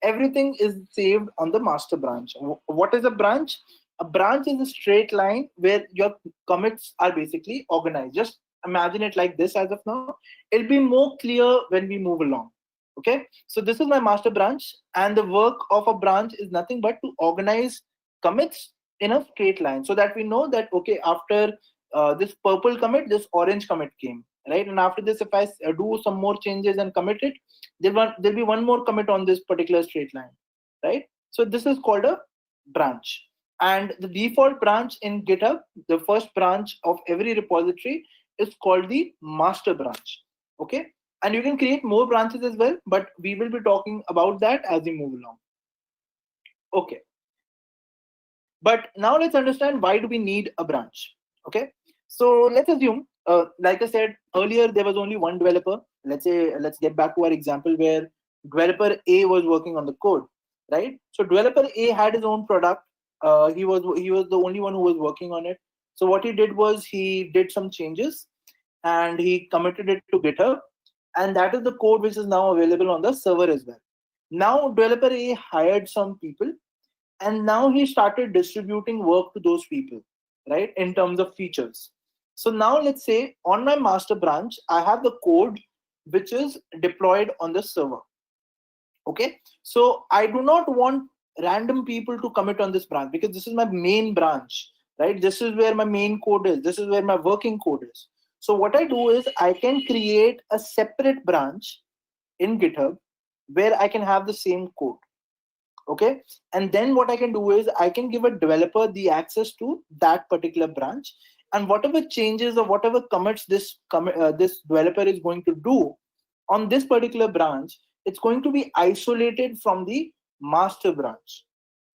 everything is saved on the master branch. What is a branch? A branch is a straight line where your commits are basically organized. Just imagine it like this as of now. It'll be more clear when we move along. Okay, so this is my master branch, and the work of a branch is nothing but to organize commits in a straight line, so that we know that okay, after this purple commit, this orange commit came, right? And after this, if I do some more changes and commit it, there'll be one more commit on this particular straight line, right? So this is called a branch. And the default branch in GitHub, the first branch of every repository, is called the master branch. Okay, and you can create more branches as well, but we will be talking about that as we move along. Okay, but now let's understand, why do we need a branch? Okay, so let's assume like I said earlier, there was only one developer. Let's get back to our example where developer A was working on the code. right? So developer A had his own product. He was the only one who was working on it. So what he did was he did some changes and he committed it to GitHub, and that is the code which is now available on the server as well. Now developer A hired some people, and now he started distributing work to those people, right, in terms of features. So now let's say on my master branch I have the code which is deployed on the server. Okay, so I do not want random people to commit on this branch because this is my main branch, right? This is where my main code is, this is where my working code is. So what I do is I can create a separate branch in GitHub where I can have the same code. Okay, and then what I can do is I can give a developer the access to that particular branch, and whatever changes or whatever commits this developer is going to do on this particular branch, it's going to be isolated from the master branch.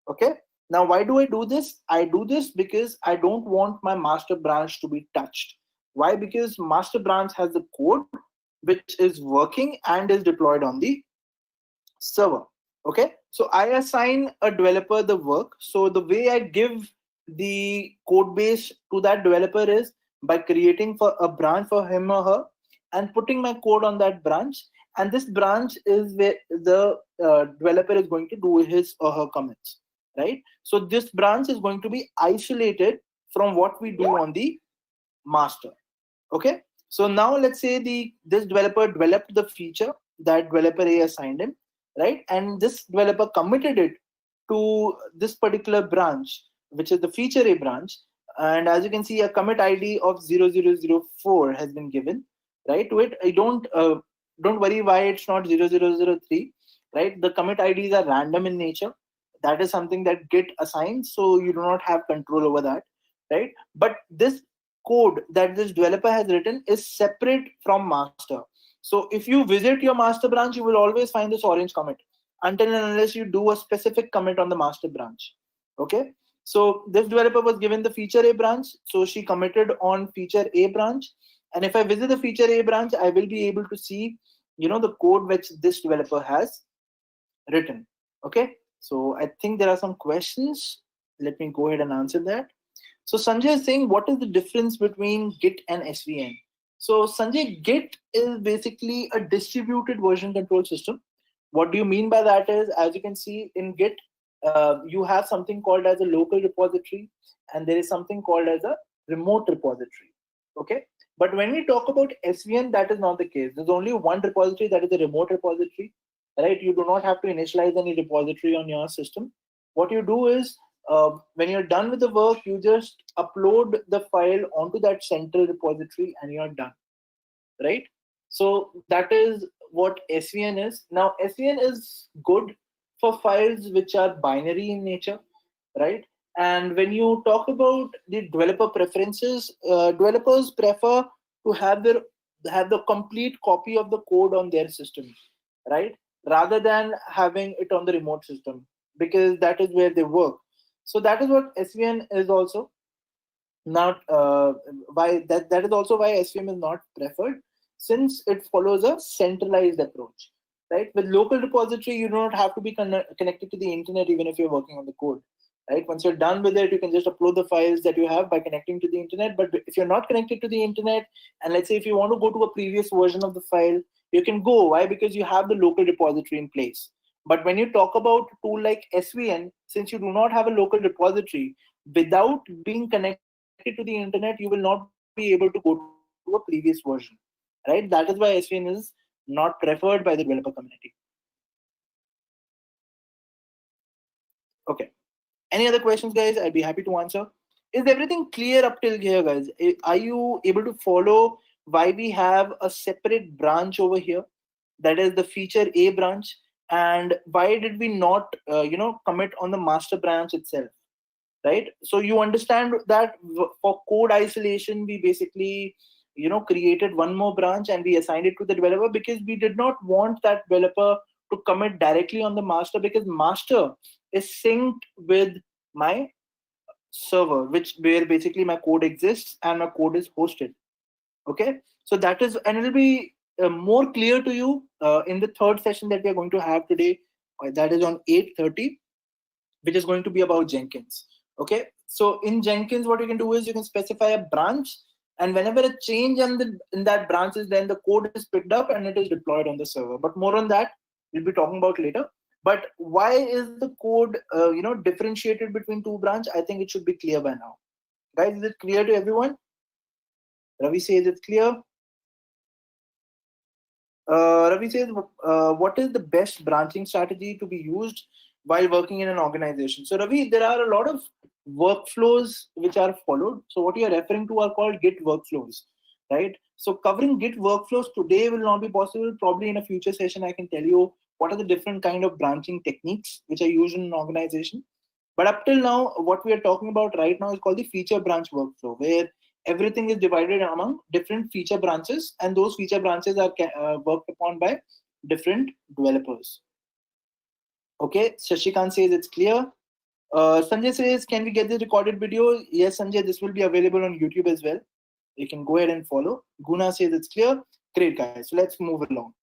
Okay, now why do I do this? I do this because I don't want my master branch to be touched. Why? Because master branch has the code which is working and is deployed on the server. Okay, so I assign a developer the work. So the way I give the code base to that developer is by creating for a branch for him or her and putting my code on that branch, and this branch is where the developer is going to do his or her commits, right? So this branch is going to be isolated from what we do on the master. Okay, so now let's say this developer developed the feature that developer A assigned him, right? And this developer committed it to this particular branch, which is the feature A branch. And as you can see, a commit ID of 0004 has been given, right, to it. I don't worry why it's not 0003, right? The commit IDs are random in nature. That is something that Git assigns, so you do not have control over that, right? But this code that this developer has written is separate from master. So if you visit your master branch, you will always find this orange commit until and unless you do a specific commit on the master branch. Okay, so this developer was given the feature A branch, so she committed on feature A branch. And if I visit the feature A branch, I will be able to see, the code which this developer has written. Okay, so I think there are some questions. Let me go ahead and answer that. So Sanjay is saying, what is the difference between Git and SVN? So Sanjay, Git is basically a distributed version control system. What do you mean by that is, as you can see in Git, you have something called as a local repository, and there is something called as a remote repository. Okay, but when we talk about SVN, that is not the case. There's only one repository, that is the remote repository, right? You do not have to initialize any repository on your system. What you do is, when you're done with the work, you just upload the file onto that central repository and you're done, right? So that is what SVN is. Now, SVN is good for files which are binary in nature, right? And when you talk about the developer preferences, developers prefer to have the complete copy of the code on their system, right? Rather than having it on the remote system, because that is where they work. So that is what SVN is also not why that is also why SVN is not preferred, since it follows a centralized approach, right? With local repository, you do not have to be connected to the internet even if you're working on the code, right? Once you're done with it, you can just upload the files that you have by connecting to the internet. But if you're not connected to the internet, and let's say if you want to go to a previous version of the file, you can go. Why? Because you have the local repository in place. But when you talk about a tool like SVN, since you do not have a local repository, without being connected to the internet, you will not be able to go to a previous version, right? That is why SVN is not preferred by the developer community. Okay. Any other questions, guys? I'd be happy to answer. Is everything clear up till here, guys? Are you able to follow why we have a separate branch over here? That is the feature A branch. And why did we not, commit on the master branch itself? Right? So you understand that for code isolation, we basically, created one more branch and we assigned it to the developer because we did not want that developer to commit directly on the master, because master is synced with my server, where basically my code exists and my code is hosted. Okay, so that is, and it will be more clear to you in the third session that we are going to have today, that is on 8:30, which is going to be about Jenkins. Okay, so in Jenkins, what you can do is you can specify a branch, and whenever a change in that branch is, then the code is picked up and it is deployed on the server. But more on that we'll be talking about later. But why is the code differentiated between two branch? I think it should be clear by now. Guys, is it clear to everyone? Ravi says it's clear. Ravi says, what is the best branching strategy to be used while working in an organization? So Ravi, there are a lot of workflows which are followed. So what you are referring to are called Git workflows, right? So covering Git workflows today will not be possible. Probably in a future session, I can tell you what are the different kind of branching techniques which are used in an organization. But up till now, what we are talking about right now is called the feature branch workflow, where everything is divided among different feature branches, and those feature branches are worked upon by different developers. Okay, Shashikant says it's clear. Sanjay says, can we get the recorded video? Yes, Sanjay, this will be available on YouTube as well. You can go ahead and follow. Guna says it's clear. Great, guys. So let's move along.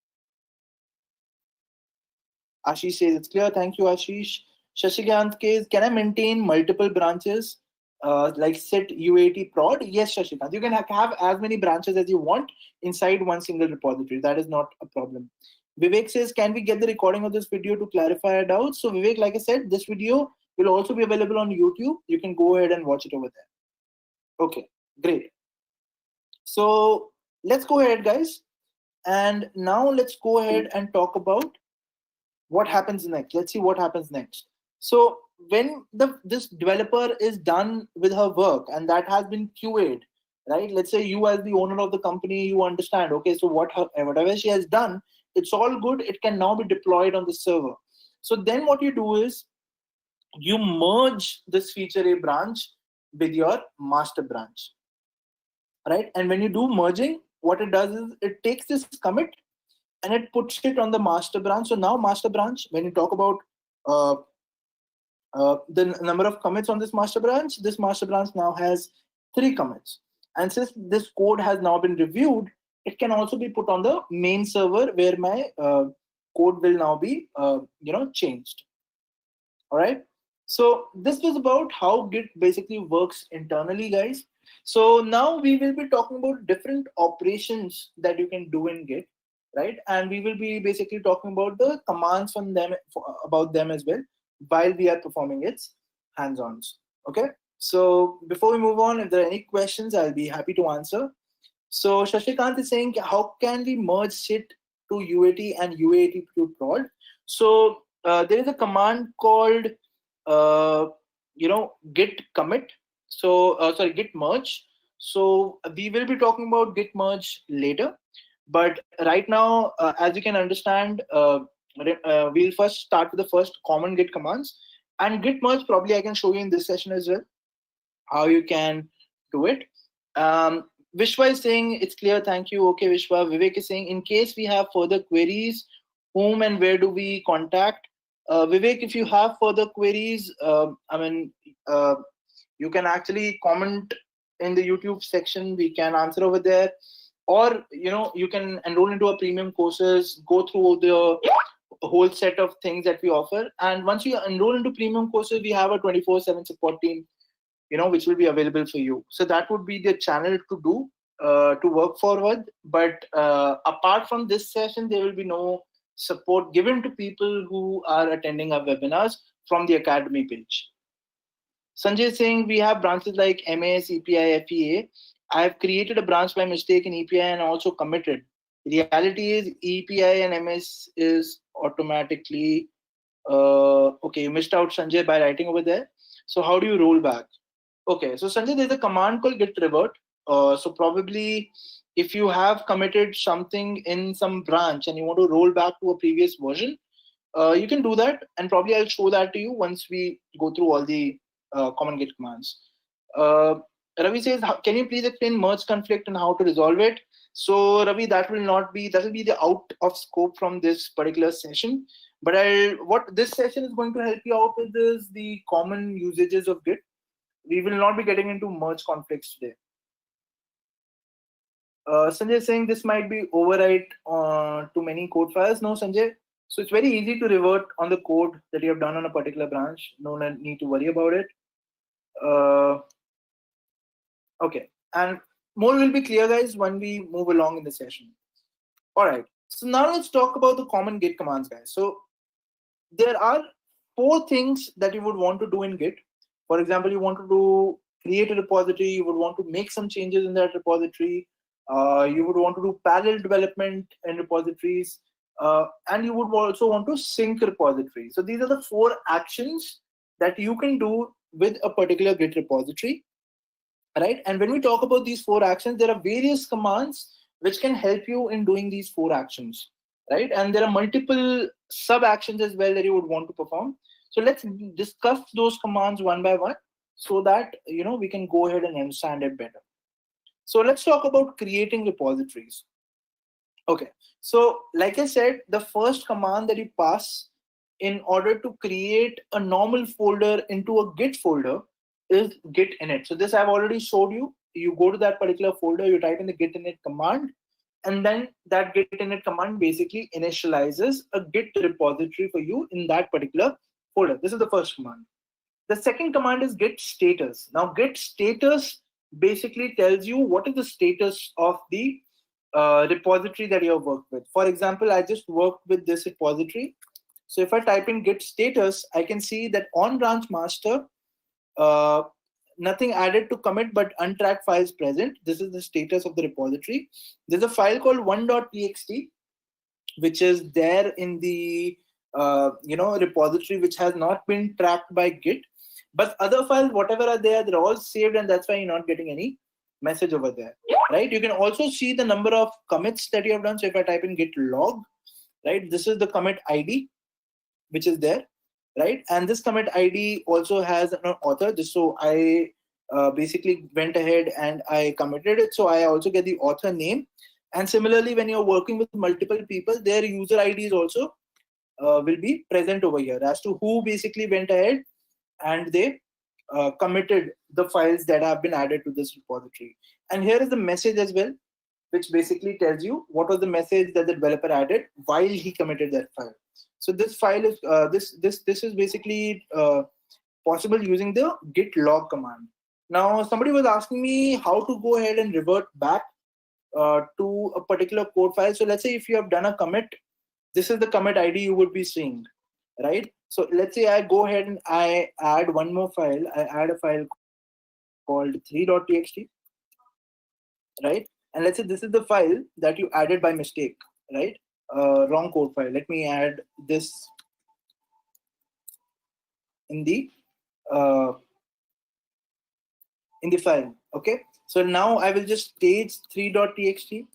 Ashish says it's clear. Thank you, Ashish. Shashikant says, can I maintain multiple branches like set UAT prod? Yes, Shashikant. You can have as many branches as you want inside one single repository. That is not a problem. Vivek says, can we get the recording of this video to clarify our doubts? So Vivek, like I said, this video will also be available on YouTube. You can go ahead and watch it over there. Okay, great. So let's go ahead, guys. And now let's go ahead and talk about what happens next. Let's see what happens next. So when this developer is done with her work and that has been QA'd, right? Let's say you as the owner of the company, you understand, okay, so whatever she has done, it's all good. It can now be deployed on the server. So then what you do is you merge this feature A branch with your master branch, right? And when you do merging, what it does is it takes this commit and it puts it on the master branch. So now master branch, when you talk about the number of commits on this master branch now has 3 commits. And since this code has now been reviewed, it can also be put on the main server where my code will now be changed. All right. So this was about how Git basically works internally, guys. So now we will be talking about different operations that you can do in Git, right? And we will be basically talking about the commands from them about them as well while we are performing its hands-ons. Okay. So before we move on, if there are any questions, I'll be happy to answer. So Shashikant is saying, how can we merge SIT to UAT and UAT to prod? So there is a command called git commit. So sorry, git merge. So we will be talking about git merge later, but right now, as you can understand, we'll first start with the first common git commands, and git merge probably I can show you in this session as well how you can do it. Vishwa is saying it's clear. Thank you. Okay, Vishwa. Vivek is saying, in case we have further queries, whom and where do we contact? Vivek, if you have further queries, you can actually comment in the YouTube section. We can answer over there, or you can enroll into our premium courses, go through the whole set of things that we offer. And once you enroll into premium courses, we have a 24/7 support team, which will be available for you. So that would be the channel to do to work forward. But apart from this session, there will be no support given to people who are attending our webinars from the Academy page. Sanjay is saying we have branches like MAS, EPI, FEA. I have created a branch by mistake in EPI and also committed. The reality is EPI and MS is automatically okay. You missed out, Sanjay, by writing over there. So how do you roll back? Okay, so Sanjay, there's a command called git revert. So probably if you have committed something in some branch and you want to roll back to a previous version, you can do that, and probably I'll show that to you once we go through all the common git commands. Ravi says, can you please explain merge conflict and how to resolve it? So Ravi, that will be the out of scope from this particular session. But what this session is going to help you out with is the common usages of Git. We will not be getting into merge conflicts today. Sanjay is saying this might be overwrite to many code files. No, Sanjay, So it's very easy to revert on the code that you have done on a particular branch. No need to worry about it. Okay, and more will be clear, guys, when we move along in the session. All right, so now let's talk about the common Git commands, guys. So there are 4 things that you would want to do in Git. For example, you want to create a repository, you would want to make some changes in that repository, you would want to do parallel development in repositories, and you would also want to sync repository. So these are the 4 actions that you can do with a particular Git repository, right? And when we talk about these 4 actions, there are various commands which can help you in doing these 4 actions, right? And there are multiple sub actions as well that you would want to perform. So let's discuss those commands one by one so that we can go ahead and understand it better. So let's talk about creating repositories. Okay, so like I said, the first command that you pass in order to create a normal folder into a Git folder is git init. So this I've already showed you. You go to that particular folder, you type in the git init command, and then that git init command basically initializes a Git repository for you in that particular folder. This is the first command. The second command is git status. Now git status basically tells you what is the status of the repository that you have worked with. For example, I just worked with this repository. So if I type in git status, I can see that on branch master, nothing added to commit, but untracked files present. This is the status of the repository. There's a file called 1.txt, which is there in the repository, which has not been tracked by Git. But other files, whatever are there, they're all saved, and that's why you're not getting any message over there, right? You can also see the number of commits that you have done. So if I type in git log, right, this is the commit ID, which is there, right? And this commit ID also has an author. So I basically went ahead and I committed it. So I also get the author name. And similarly, when you're working with multiple people, their user IDs also will be present over here as to who basically went ahead and they committed the files that have been added to this repository. And here is the message as well, which basically tells you what was the message that the developer added while he committed that file. So this file is this is basically possible using the git log command. Now somebody was asking me how to go ahead and revert back to a particular code file. So let's say if you have done a commit, this is the commit ID you would be seeing, right? So let's say I go ahead and I add one more file. I add a file called 3.txt, right? And let's say this is the file that you added by mistake, right? Wrong code file. Let me add this in the file. Okay. So now I will just stage 3.txt.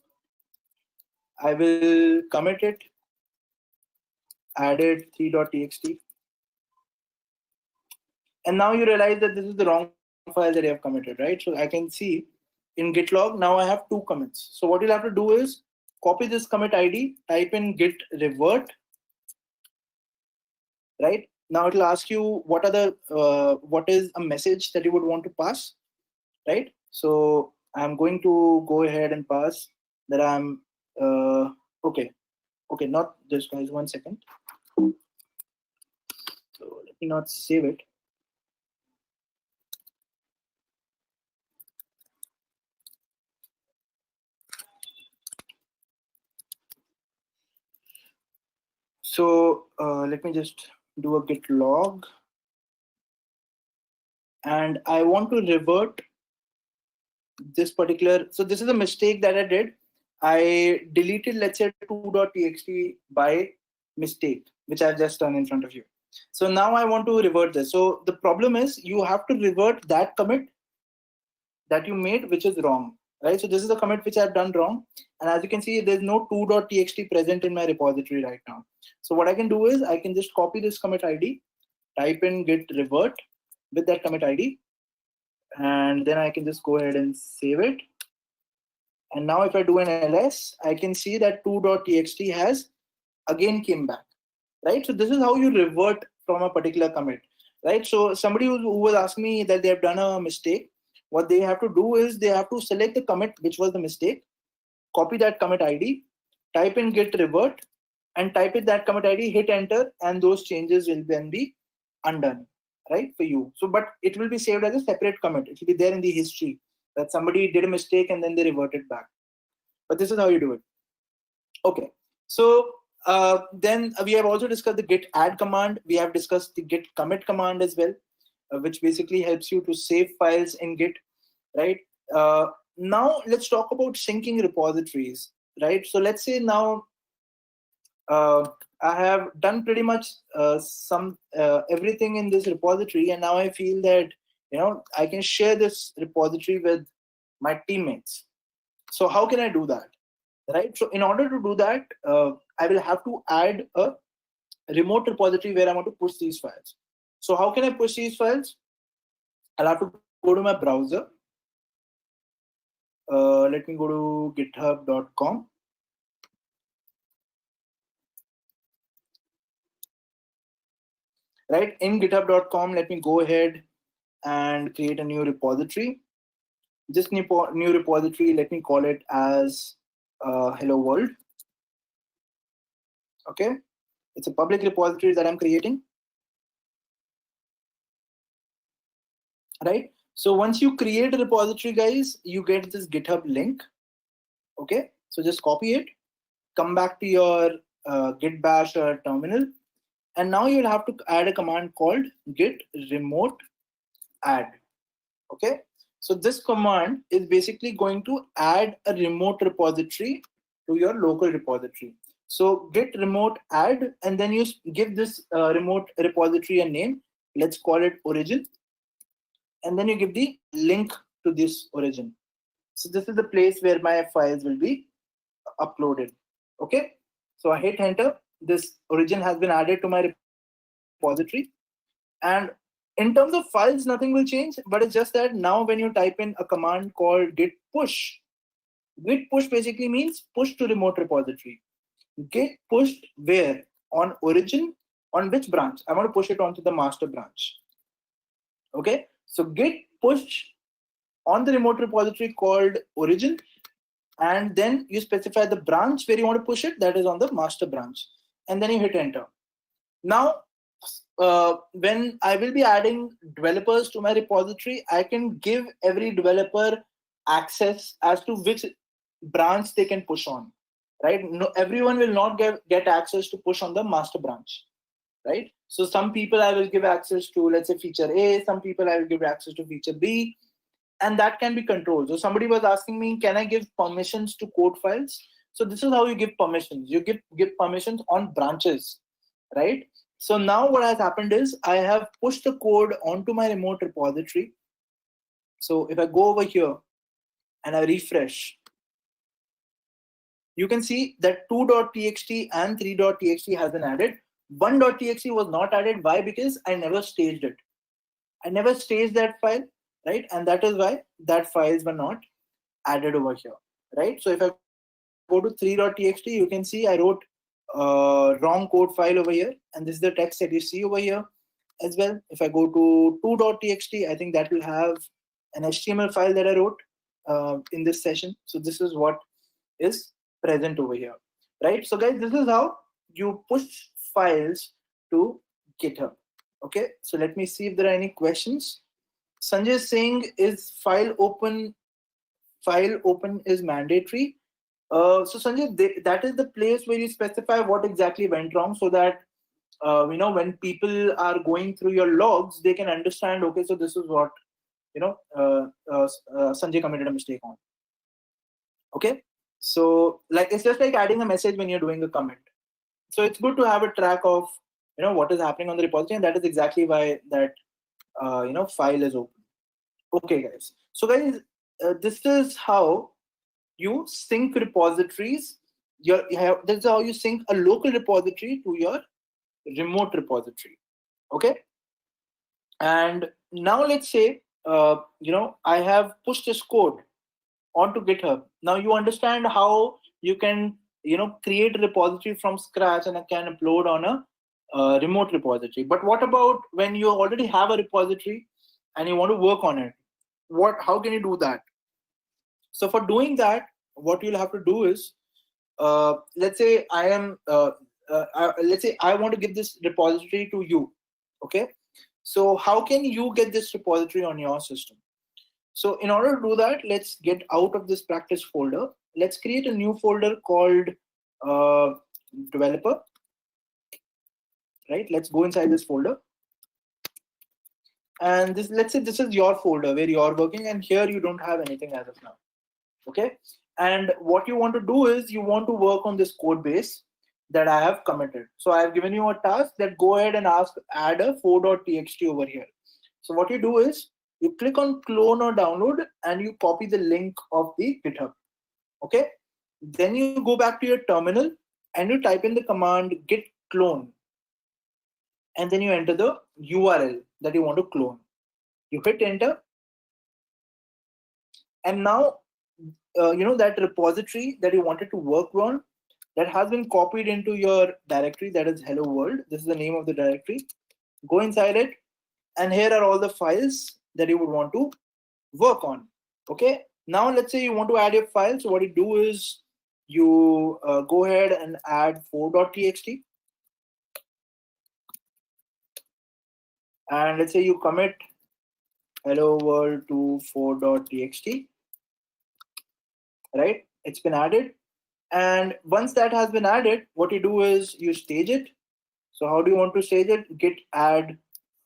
I will commit it, added 3.txt. And now you realize that this is the wrong file that you have committed, right? So I can see in git log, now I have 2 commits. So what you'll have to do is copy this commit ID, type in git revert, right? Now it'll ask you what are the what is a message that you would want to pass, right? So I'm going to go ahead and pass that I'm okay, not this, guys, 1 second. So let me not save it. So let me just do a git log, and I want to revert this particular. So this is a mistake that I did. I deleted, let's say, 2.txt by mistake, which I've just done in front of you. So now I want to revert this. So the problem is you have to revert that commit that you made, which is wrong, right? So this is the commit which I've done wrong. And as you can see, there's no 2.txt present in my repository right now. So what I can do is I can just copy this commit ID, type in git revert with that commit ID, and then I can just go ahead and save it. And now if I do an ls, I can see that 2.txt has again came back, right? So this is how you revert from a particular commit, right? So somebody who was asking me that they have done a mistake, what they have to do is they have to select the commit which was the mistake, copy that commit ID, type in git revert, and type it that commit ID, hit enter, and those changes will then be undone, right, for you. So, but it will be saved as a separate commit. It will be there in the history that somebody did a mistake and then they reverted back. But this is how you do it. Okay. So then we have also discussed the git add command. We have discussed the git commit command as well, which basically helps you to save files in Git, right? Now let's talk about syncing repositories, right? So let's say now I have done pretty much everything in this repository, and now I feel that I can share this repository with my teammates. So how can I do that, right? So in order to do that, I will have to add a remote repository where I want to push these files. So how can I push these files? I'll have to go to my browser. Let me go to github.com. Right, in github.com, let me go ahead and create a new repository. This new repository, let me call it as hello world. Okay, it's a public repository that I'm creating. Right, so once you create a repository, guys, you get this GitHub link. Okay, so just copy it, come back to your git bash or terminal, and now you'll have to add a command called git remote add. Okay, so this command is basically going to add a remote repository to your local repository. So git remote add, and then you give this remote repository a name. Let's call it origin, and then you give the link to this origin. So this is the place where my files will be uploaded. Okay, so I hit enter. This origin has been added to my repository, and in terms of files, nothing will change, but it's just that now when you type in a command called git push basically means push to remote repository. Get pushed where? On origin, on which branch? I want to push it onto the master branch. Okay, so git push on the remote repository called origin, and then you specify the branch where you want to push it, that is on the master branch, and then you hit enter. Now, when I will be adding developers to my repository, I can give every developer access as to which branch they can push on, right? No, everyone will not get access to push on the master branch, right? So some people I will give access to, let's say, feature A, some people I will give access to feature B, and that can be controlled. So somebody was asking me, can I give permissions to code files? So this is how you give permissions. You give permissions on branches, right? So now what has happened is I have pushed the code onto my remote repository. So if I go over here and I refresh, you can see that 2.txt and 3.txt has been added. 1.txt was not added. Why? Because I never staged it. I never staged that file, right? And that is why that files were not added over here, right? So if I go to 3.txt, you can see I wrote wrong code file over here, and this is the text that you see over here as well. If I go to 2.txt, I think that will have an HTML file that I wrote in this session. So this is what is present over here, right? So guys, this is how you push files to GitHub. Okay, so let me see if there are any questions. Sanjay is saying, is file open is mandatory? So Sanjay, that is the place where you specify what exactly went wrong, so that when people are going through your logs, they can understand, okay, so this is what Sanjay committed a mistake on. Okay, so like it's just like adding a message when you're doing a commit. So it's good to have a track of what is happening on the repository, and that is exactly why that file is open. Okay, guys. So guys, this is how you sync repositories. This is how you sync a local repository to your remote repository. Okay, and now let's say I have pushed this code onto GitHub. Now you understand how you can create a repository from scratch and can upload on a remote repository. But what about when you already have a repository and you want to work on it? How can you do that? So for doing that, what you'll have to do is, let's say I am let's say I want to give this repository to you. Okay, so how can you get this repository on your system? So in order to do that, let's get out of this practice folder. Let's create a new folder called developer. Right, let's go inside this folder. And this, let's say this is your folder where you're working, and here you don't have anything as of now. Okay, and what you want to do is you want to work on this code base that I have committed. So I have given you a task that go ahead and add a 4.txt over here. So what you do is you click on clone or download and you copy the link of the GitHub. Okay, then you go back to your terminal and you type in the command git clone, and then you enter the URL that you want to clone. You hit enter, and now that repository that you wanted to work on, that has been copied into your directory, that is hello world. This is the name of the directory. Go inside it, and here are all the files that you would want to work on. Okay, now let's say you want to add your file. So what you do is you go ahead and add 4.txt, and let's say you commit hello world to 4.txt. Right, it's been added. And once that has been added, what you do is you stage it. So how do you want to stage it? Git add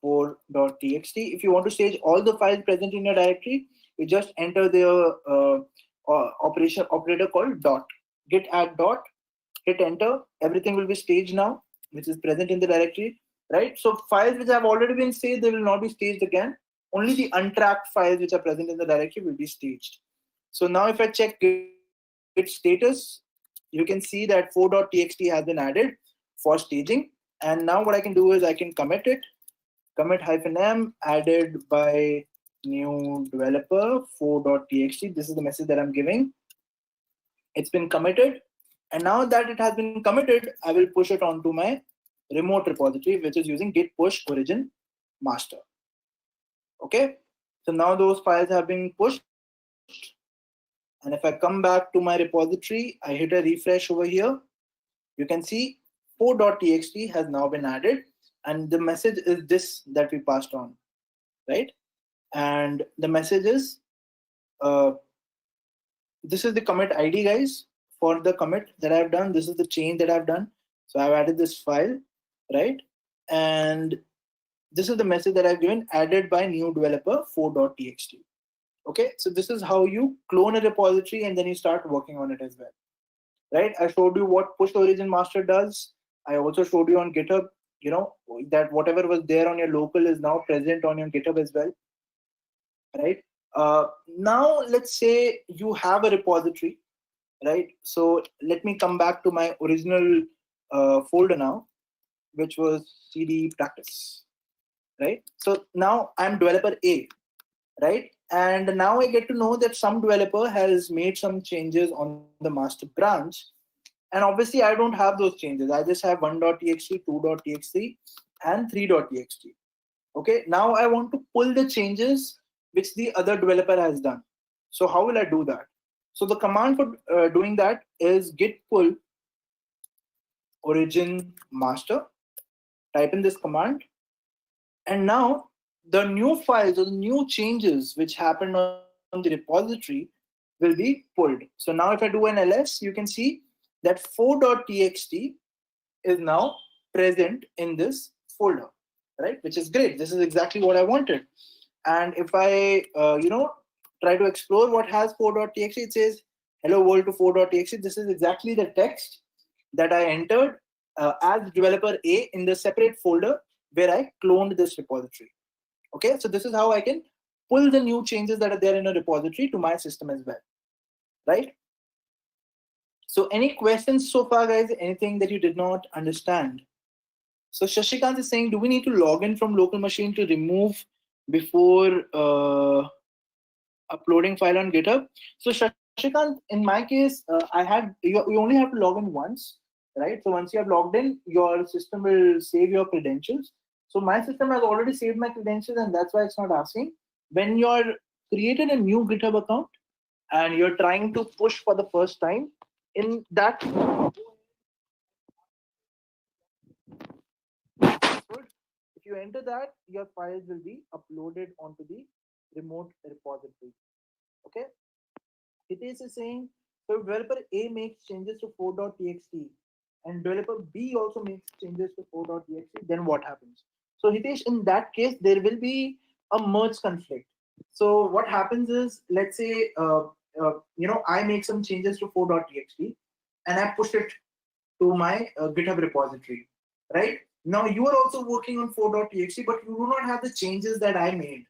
4.txt. If you want to stage all the files present in your directory, you just enter the operator called dot. Git add dot, hit enter. Everything will be staged now, which is present in the directory. Right. So files which have already been staged, they will not be staged again. Only the untracked files which are present in the directory will be staged. So now if I check Git status, you can see that 4.txt has been added for staging. And now what I can do is I can commit it, commit -m added by new developer 4.txt. This is the message that I'm giving. It's been committed. And now that it has been committed, I will push it onto my remote repository, which is using git push origin master. Okay, so now those files have been pushed. And if I come back to my repository, I hit a refresh over here, you can see 4.txt has now been added. And the message is this that we passed on, right? And the message is, this is the commit ID, guys, for the commit that I've done. This is the change that I've done. So I've added this file, right? And this is the message that I've given, added by new developer 4.txt. Okay, so this is how you clone a repository and then you start working on it as well, right? I showed you what push origin master does. I also showed you on GitHub, that whatever was there on your local is now present on your GitHub as well, right? Now let's say you have a repository, right? So let me come back to my original folder now, which was CD practice, right? So now I'm developer A, right? And now I get to know that some developer has made some changes on the master branch. And obviously I don't have those changes. I just have 1.txt, 2.txt, and 3.txt. Okay, now I want to pull the changes which the other developer has done. So how will I do that? So the command for doing that is git pull origin master. Type in this command. And now the new files or the new changes which happened on the repository will be pulled. So now if I do an ls, you can see that 4.txt is now present in this folder, right? Which is great. This is exactly what I wanted. And if I, try to explore what has 4.txt, it says hello world to 4.txt. This is exactly the text that I entered as developer A in the separate folder where I cloned this repository. Okay, so this is how I can pull the new changes that are there in a repository to my system as well, right? So any questions so far, guys? Anything that you did not understand? So Shashikant is saying, do we need to log in from local machine to remove before uploading file on GitHub? So Shashikant, in my case, you only have to log in once, right? So once you have logged in, your system will save your credentials. So my system has already saved my credentials, and that's why it's not asking. When you're created a new GitHub account and you're trying to push for the first time, in that If you enter that, your files will be uploaded onto the remote repository. Okay. Hitesh is saying, so developer A makes changes to 4.txt and developer B also makes changes to 4.txt, then what happens? So Hitesh, in that case, there will be a merge conflict. So what happens is, let's say, I make some changes to 4.txt and I push it to my GitHub repository, right? Now you are also working on 4.txt, but you do not have the changes that I made,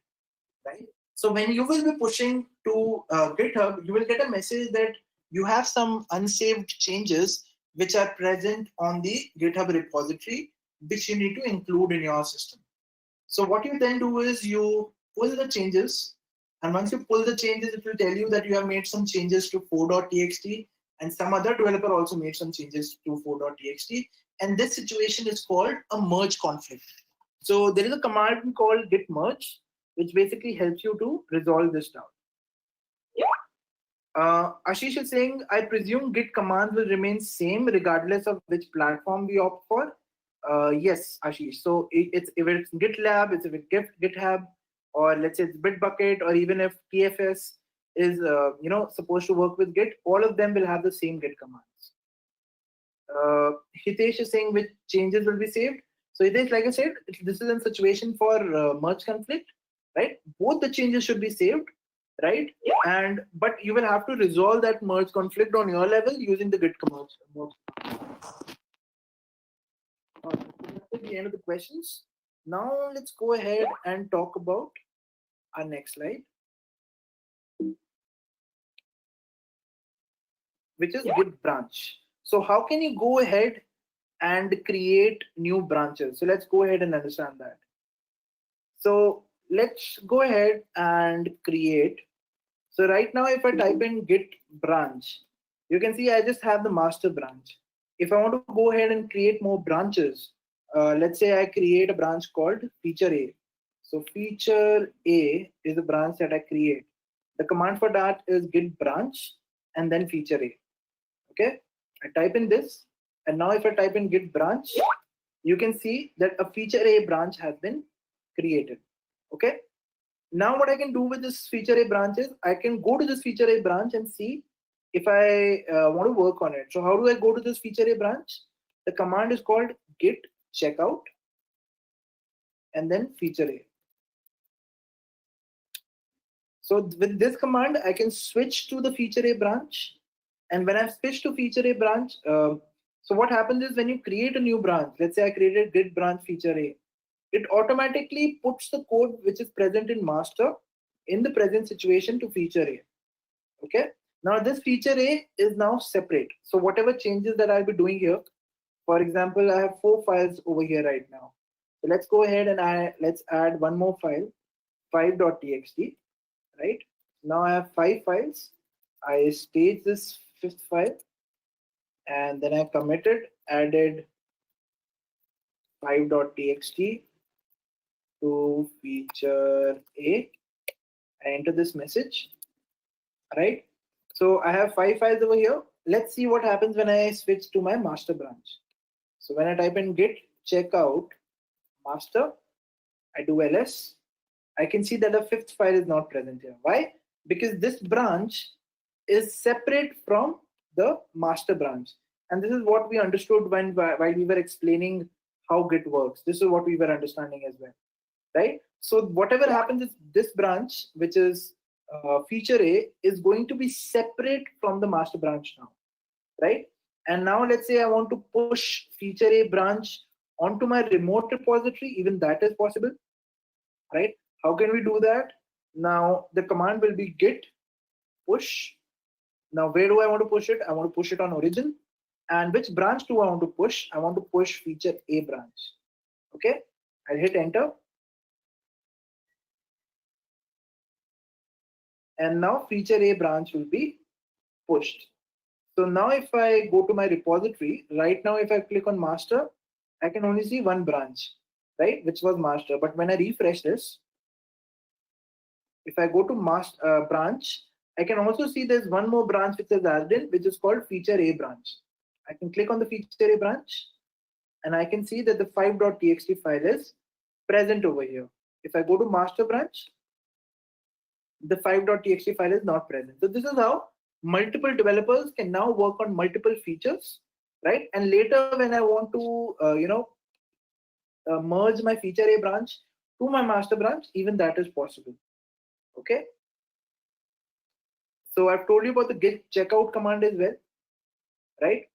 right? So when you will be pushing to GitHub, you will get a message that you have some unsaved changes which are present on the GitHub repository, which you need to include in your system. So what you then do is you pull the changes, and once you pull the changes, it will tell you that you have made some changes to 4.txt, and some other developer also made some changes to 4.txt, and this situation is called a merge conflict. So there is a command called git merge, which basically helps you to resolve this doubt. Ashish is saying, I presume Git commands will remain same regardless of which platform we opt for. Yes, Ashish. So it's if it's GitLab, it's if it's GitHub, or let's say it's Bitbucket, or even if TFS is supposed to work with Git, all of them will have the same Git commands. Hitesh is saying which changes will be saved. So Hitesh, like I said, this is a situation for merge conflict, right? Both the changes should be saved, right? But you will have to resolve that merge conflict on your level using the Git commands. That's the end of the questions. Now let's go ahead and talk about our next slide, which is Git branch. So how can you go ahead and create new branches? So let's go ahead and understand that. So let's go ahead and create. So right now, if I type in git branch, you can see I just have the master branch. If I want to go ahead and create more branches, let's say I create a branch called feature A. So feature A is a branch that I create. The command for that is git branch and then feature A. Okay, I type in this, and now if I type in git branch, you can see that a feature A branch has been created. Okay. Now what I can do with this feature A branch is I can go to this feature A branch and see if I want to work on it. So how do I go to this feature A branch? The command is called git checkout and then feature A. So with this command, I can switch to the feature A branch. And when I've switched to feature A branch, so what happens is when you create a new branch, let's say I created git branch feature A, it automatically puts the code which is present in master in the present situation to feature A. Okay. Now this feature A is now separate. So whatever changes that I'll be doing here, for example, I have 4 files over here right now. So let's go ahead and let's add one more file, 5.txt, right? Now I have 5 files. I stage this 5th file, and then I added 5.txt to feature A. I enter this message, right? So I have 5 files over here. Let's see what happens when I switch to my master branch. So when I type in git checkout master, I do ls, I can see that the 5th file is not present here. Why? Because this branch is separate from the master branch. And this is what we understood while we were explaining how Git works. This is what we were understanding as well, right? So whatever happens is this branch, which is feature A, is going to be separate from the master branch now, right? And now let's say I want to push feature A branch onto my remote repository. Even that is possible, right? How can we do that? Now the command will be git push. Now where do I want to push it? I want to push it on origin. And which branch do I want to push? I want to push feature A branch. Okay, I'll hit enter. And now feature A branch will be pushed. So now if I go to my repository, right now if I click on master, I can only see one branch, right, which was master. But when I refresh this, if I go to master branch, I can also see there's one more branch which is added in, which is called feature A branch. I can click on the feature A branch, and I can see that the 5.txt file is present over here. If I go to master branch, the 5.txt file is not present. So this is how multiple developers can now work on multiple features, right? And later when I want to, merge my feature A branch to my master branch, even that is possible. Okay. So I've told you about the git checkout command as well, right?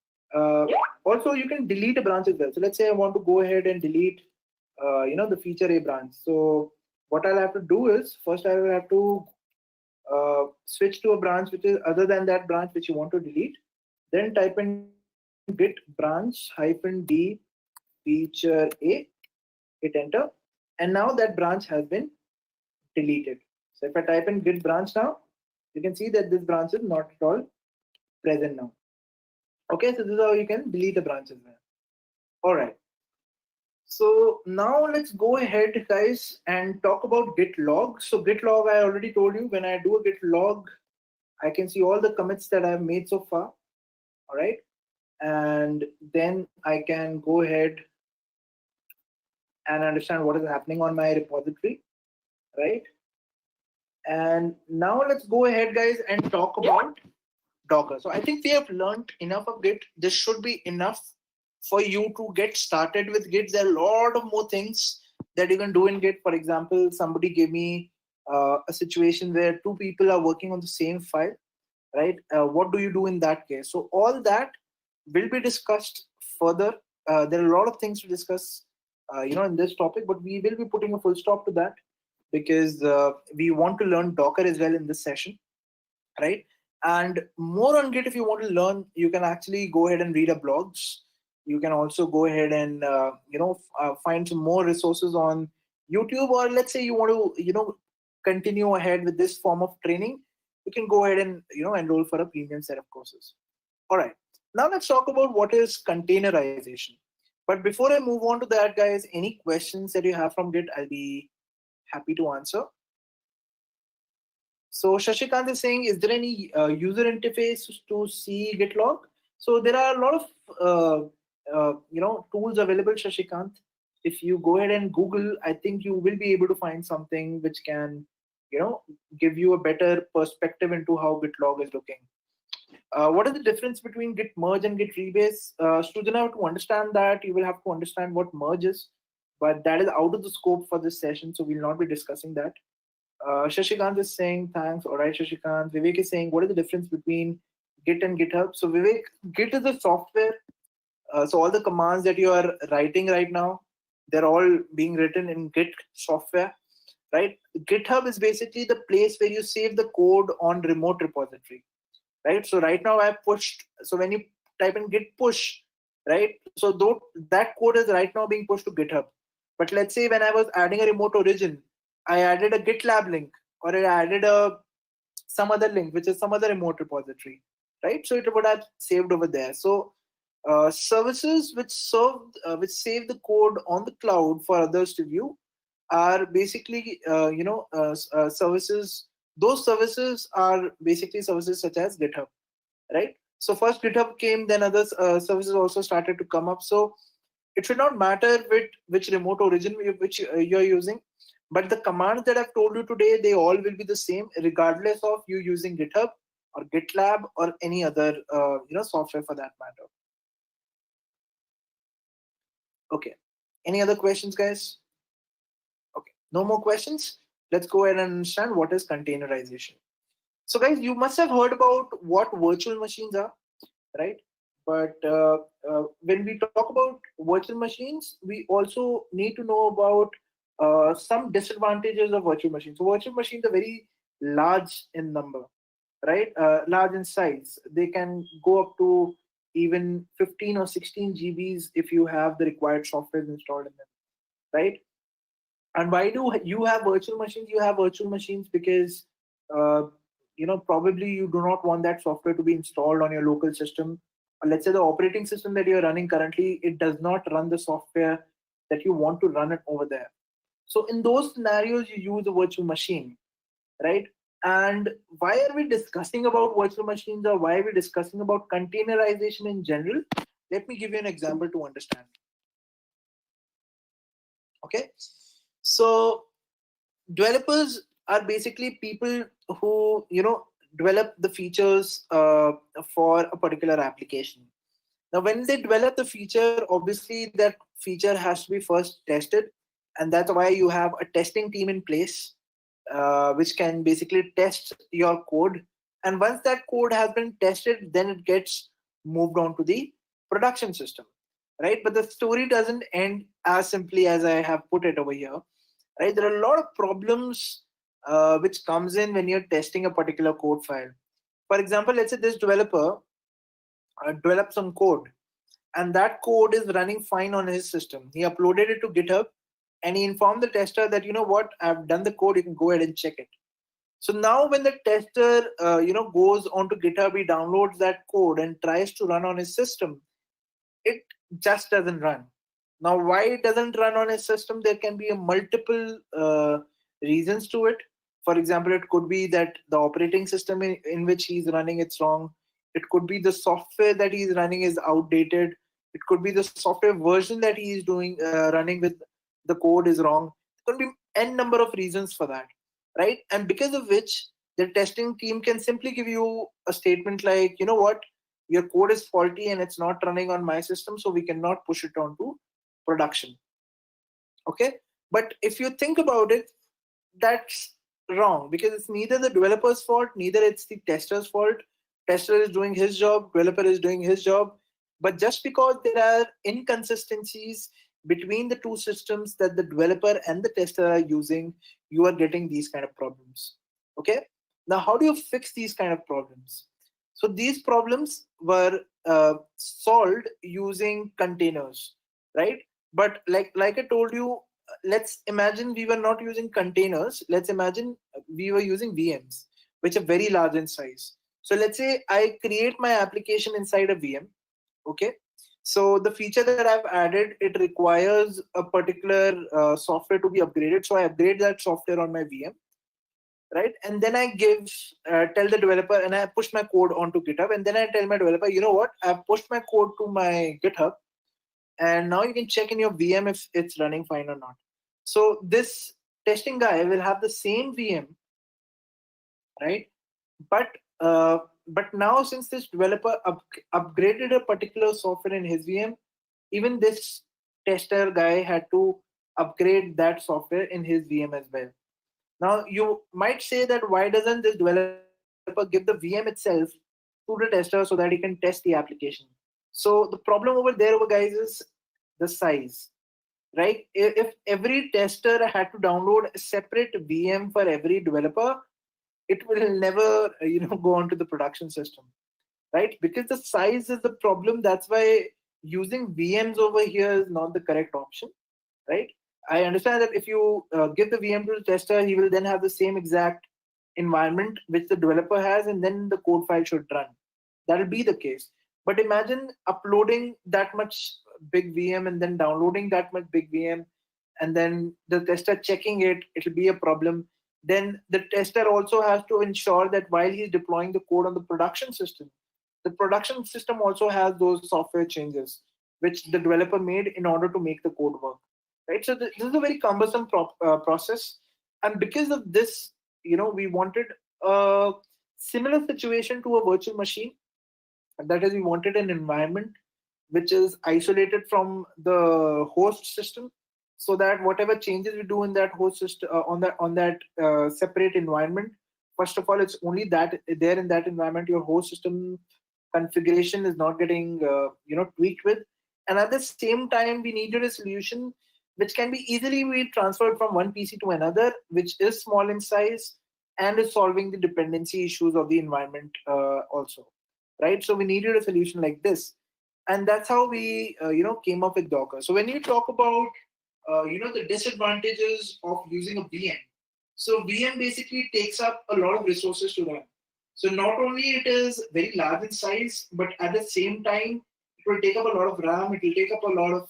Also, you can delete a branch as well. So let's say I want to go ahead and delete, the feature A branch. So what I'll have to do is first I will have to switch to a branch which is other than that branch which you want to delete. Then type in git branch -d feature A, hit enter, and now that branch has been deleted. So if I type in git branch now, you can see that this branch is not at all present now. Okay, so this is how you can delete a branch as well. All right. So now let's go ahead, guys, and talk about git log. So git log, I already told you, when I do a git log, I can see all the commits that I've made so far. All right. And then I can go ahead and understand what is happening on my repository, right? And now let's go ahead, guys, and talk about Docker. So I think we have learned enough of Git. This should be enough for you to get started with Git. There are a lot of more things that you can do in Git. For example, somebody gave me a situation where two people are working on the same file, right? What do you do in that case? So all that will be discussed further. There are a lot of things to discuss, in this topic, but we will be putting a full stop to that because we want to learn Docker as well in this session, right? And more on Git, if you want to learn, you can actually go ahead and read our blogs. You can also go ahead and find some more resources on YouTube, or let's say you want to continue ahead with this form of training, you can go ahead and enroll for a premium set of courses. All right, now let's talk about what is containerization. But before I move on to that, guys, any questions that you have from Git, I'll be happy to answer. So Shashikant is saying, is there any user interface to see git log? So there are a lot of tools available, Shashikant. If you go ahead and Google, I think you will be able to find something which can give you a better perspective into how git log is looking. What is the difference between git merge and git rebase? Student, have to understand that. You will have to understand what merge is, but that is out of the scope for this session, so we'll not be discussing that. Shashikant is saying thanks. All right, Shashikant. Vivek is saying, what is the difference between Git and GitHub? So Vivek, Git is a software. So all the commands that you are writing right now, they're all being written in Git software, right? GitHub is basically the place where you save the code on remote repository, right? So right now I've pushed. So when you type in git push, right? So though that code is right now being pushed to GitHub. But let's say when I was adding a remote origin, I added a GitLab link, or I added some other link, which is some other remote repository, right? So it would have saved over there. So services which save the code on the cloud for others to view are basically services. Those services are basically services such as GitHub, right? So first GitHub came, then other services also started to come up. So it should not matter which remote origin which you're using. But the commands that I've told you today, they all will be the same, regardless of you using GitHub or GitLab or any other software for that matter. Okay. Any other questions, guys? Okay. No more questions. Let's go ahead and understand what is containerization. So, guys, you must have heard about what virtual machines are, right? But when we talk about virtual machines, we also need to know about some disadvantages of virtual machines. So virtual machines are very large in number, right? Large in size. They can go up to even 15 or 16 GBs if you have the required software installed in them, right? And why do you have virtual machines? You have virtual machines because probably you do not want that software to be installed on your local system. Or let's say the operating system that you're running currently, it does not run the software that you want to run it over there. So in those scenarios, you use a virtual machine, right? And why are we discussing about virtual machines, or why are we discussing about containerization in general? Let me give you an example to understand. Okay. So developers are basically people who develop the features for a particular application. Now when they develop the feature, obviously that feature has to be first tested, and that's why you have a testing team in place, which can basically test your code. And once that code has been tested, then it gets moved on to the production system, right? But the story doesn't end as simply as I have put it over here, right? There are a lot of problems which comes in when you're testing a particular code file. For example, let's say this developer developed some code, and that code is running fine on his system. He uploaded it to GitHub, and he informed the tester that, you know what, I've done the code, you can go ahead and check it. So now when the tester goes onto GitHub, he downloads that code and tries to run on his system, it just doesn't run. Now why it doesn't run on his system, there can be a multiple reasons to it. For example, it could be that the operating system in which he's running it's wrong. It could be the software that he's running is outdated. It could be the software version that he is doing running with the code is wrong. There could be n number of reasons for that, right? And because of which the testing team can simply give you a statement like, you know what, your code is faulty and it's not running on my system, so we cannot push it onto production. Okay, but if you think about it, that's wrong, because it's neither the developer's fault, neither it's the tester's fault. Tester is doing his job, developer is doing his job. But just because there are inconsistencies between the two systems that the developer and the tester are using, you are getting these kind of problems. Okay, now how do you fix these kind of problems? So these problems were solved using containers, right? But like I told you, let's imagine we were not using containers. Let's imagine we were using VMs, which are very large in size. So let's say I create my application inside a VM. Okay. So the feature that I've added, it requires a particular software to be upgraded. So I upgrade that software on my VM, right? And then I tell the developer, and I push my code onto GitHub. And then I tell my developer, you know what? I've pushed my code to my GitHub, and now you can check in your VM if it's running fine or not. So this testing guy will have the same VM, right? But now, since this developer upgraded a particular software in his VM, even this tester guy had to upgrade that software in his VM as well. Now you might say that why doesn't this developer give the VM itself to the tester so that he can test the application? So the problem over there, guys, is the size, right? If every tester had to download a separate VM for every developer, it will never go onto the production system, right? Because the size is the problem. That's why using VMs over here is not the correct option, right? I understand that if you give the VM to the tester, he will then have the same exact environment which the developer has, and then the code file should run. That'll be the case. But imagine uploading that much big VM and then downloading that much big VM, and then the tester checking it, it'll be a problem. Then the tester also has to ensure that while he's deploying the code on the production system also has those software changes which the developer made in order to make the code work, right? So this is a very cumbersome process, and because of this, we wanted a similar situation to a virtual machine. That is, we wanted an environment which is isolated from the host system, so that whatever changes we do in that host system on that separate environment, first of all, it's only that there in that environment your host system configuration is not getting tweaked with. And at the same time, we needed a solution which can be easily be transferred from one PC to another, which is small in size and is solving the dependency issues of the environment also, right? So we needed a solution like this, and that's how we came up with Docker. So when you talk about the disadvantages of using a VM, so VM basically takes up a lot of resources to run. So not only it is very large in size, but at the same time it will take up a lot of RAM, it will take up a lot of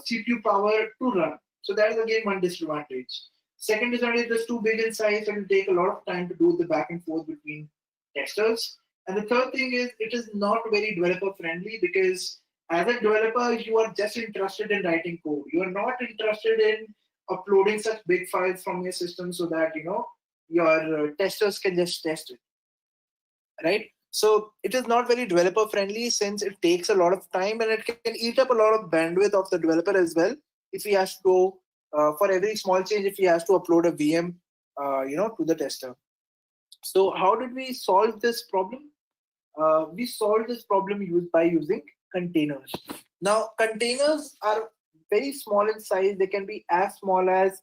CPU power to run. So that is again one disadvantage. Second disadvantage, it is too big in size, and it will take a lot of time to do the back and forth between testers. And the third thing is it is not very developer friendly, because as a developer, you are just interested in writing code. You are not interested in uploading such big files from your system so that your testers can just test it, right? So it is not very developer friendly since it takes a lot of time and it can eat up a lot of bandwidth of the developer as well. If he has to, for every small change, if he has to upload a VM, to the tester. So how did we solve this problem? We solved this problem by using containers. Now, containers are very small in size. They can be as small as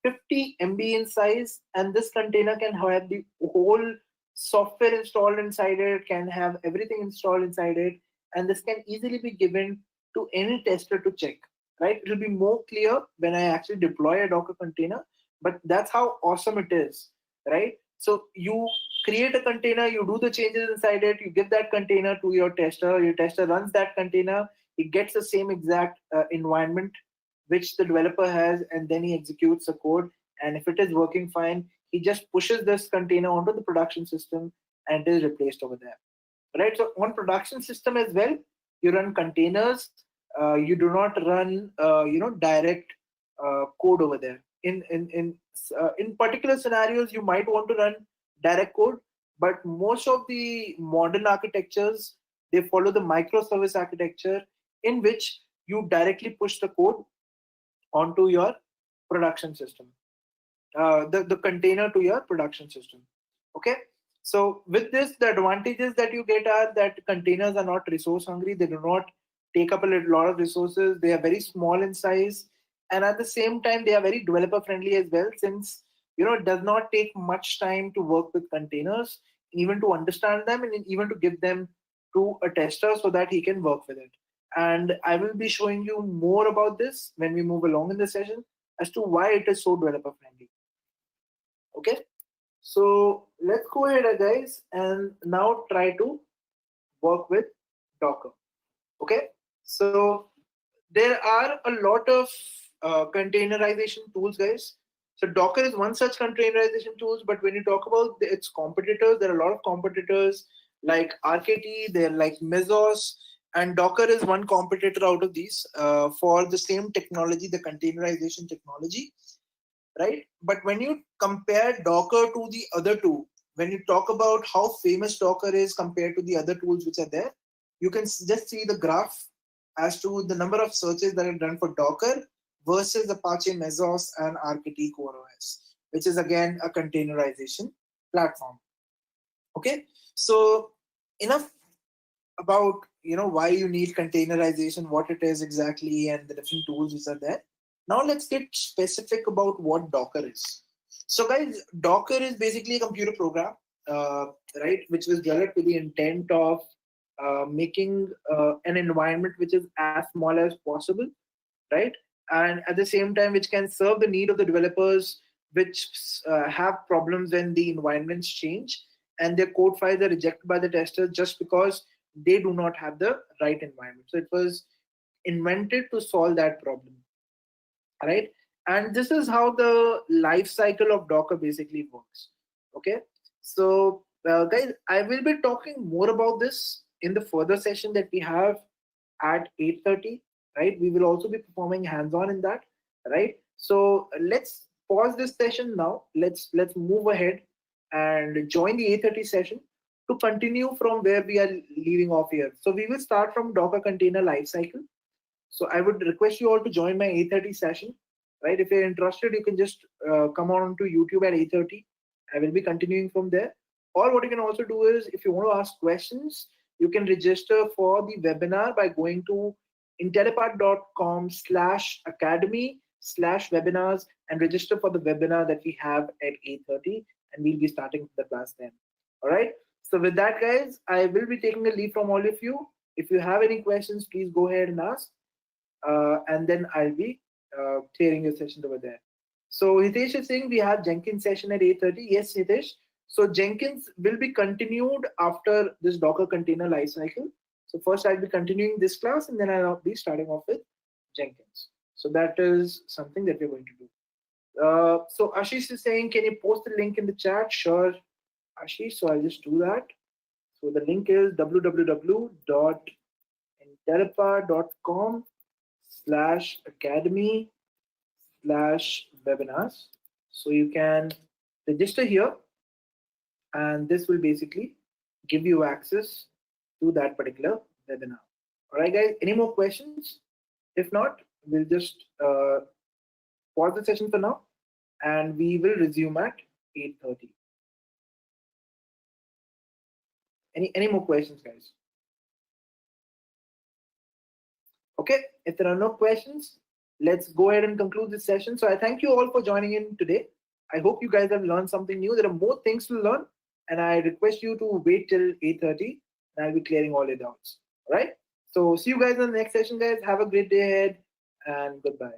50 MB in size, and this container can have the whole software installed inside it, can have everything installed inside it, and this can easily be given to any tester to check, right? It will be more clear when I actually deploy a Docker container, but that's how awesome it is, right? So you create a container, you do the changes inside it, you give that container to your tester runs that container, he gets the same exact environment which the developer has, and then he executes the code. And if it is working fine, he just pushes this container onto the production system and it is replaced over there, right? So on production system as well, you run containers. You do not run, direct code over there. In particular scenarios, you might want to run direct code, but most of the modern architectures, they follow the microservice architecture in which you directly push the code onto your production system, the container to your production system. Okay. So with this, the advantages that you get are that containers are not resource hungry. They do not take up a lot of resources. They are very small in size. And at the same time, they are very developer friendly as well, since it does not take much time to work with containers, even to understand them and even to give them to a tester so that he can work with it. And I will be showing you more about this when we move along in the session as to why it is so developer friendly. Okay, so let's go ahead, guys, and now try to work with Docker. Okay, so there are a lot of containerization tools, guys. So Docker is one such containerization tools, but when you talk about its competitors, there are a lot of competitors like RKT, they're like Mesos, and Docker is one competitor out of these for the same technology, the containerization technology, right? But when you compare Docker to the other two, when you talk about how famous Docker is compared to the other tools which are there, you can just see the graph as to the number of searches that are done for Docker versus Apache Mesos and RKT CoreOS, which is again a containerization platform. Okay, so enough about why you need containerization, what it is exactly, and the different tools which are there. Now let's get specific about what Docker is. So guys, Docker is basically a computer program, right, which was developed with the intent of making an environment which is as small as possible, right? And at the same time, which can serve the need of the developers which have problems when the environments change and their code files are rejected by the testers just because they do not have the right environment. So it was invented to solve that problem, right? And this is how the life cycle of Docker basically works. Okay, so guys, I will be talking more about this in the further session that we have at 8:30, right? We will also be performing hands-on in that, right? So let's pause this session now. Let's move ahead and join the 8:30 session to continue from where we are leaving off here. So we will start from Docker container lifecycle. So I would request you all to join my 8:30 session, right? If you're interested, you can just come on to YouTube at 8:30. I will be continuing from there. Or what you can also do is, if you want to ask questions, you can register for the webinar by going to intellipaat.com/academy/webinars and register for the webinar that we have at 8:30, and we'll be starting the class then. All right. So with that, guys, I will be taking a leave from all of you. If you have any questions, please go ahead and ask. And then I'll be clearing your sessions over there. So Hitesh is saying we have Jenkins session at 8:30. Yes, Hitesh. So Jenkins will be continued after this Docker container lifecycle. So first I'll be continuing this class and then I'll be starting off with Jenkins. So that is something that we're going to do. So Ashish is saying, can you post the link in the chat? Sure, Ashish. So I'll just do that. So the link is www.intellipaat.com/academy/ GIT/webinars. So you can register here, and this will basically give you access to that particular webinar. All right, guys, any more questions? If not, we'll just pause the session for now, and we will resume at 8:30. Any more questions, guys? Okay, if there are no questions, let's go ahead and conclude this session. So I thank you all for joining in today. I hope you guys have learned something new. There are more things to learn, and I request you to wait till 8:30, and I'll be clearing all your doubts. All right. So see you guys in the next session, guys. Have a great day ahead, and goodbye.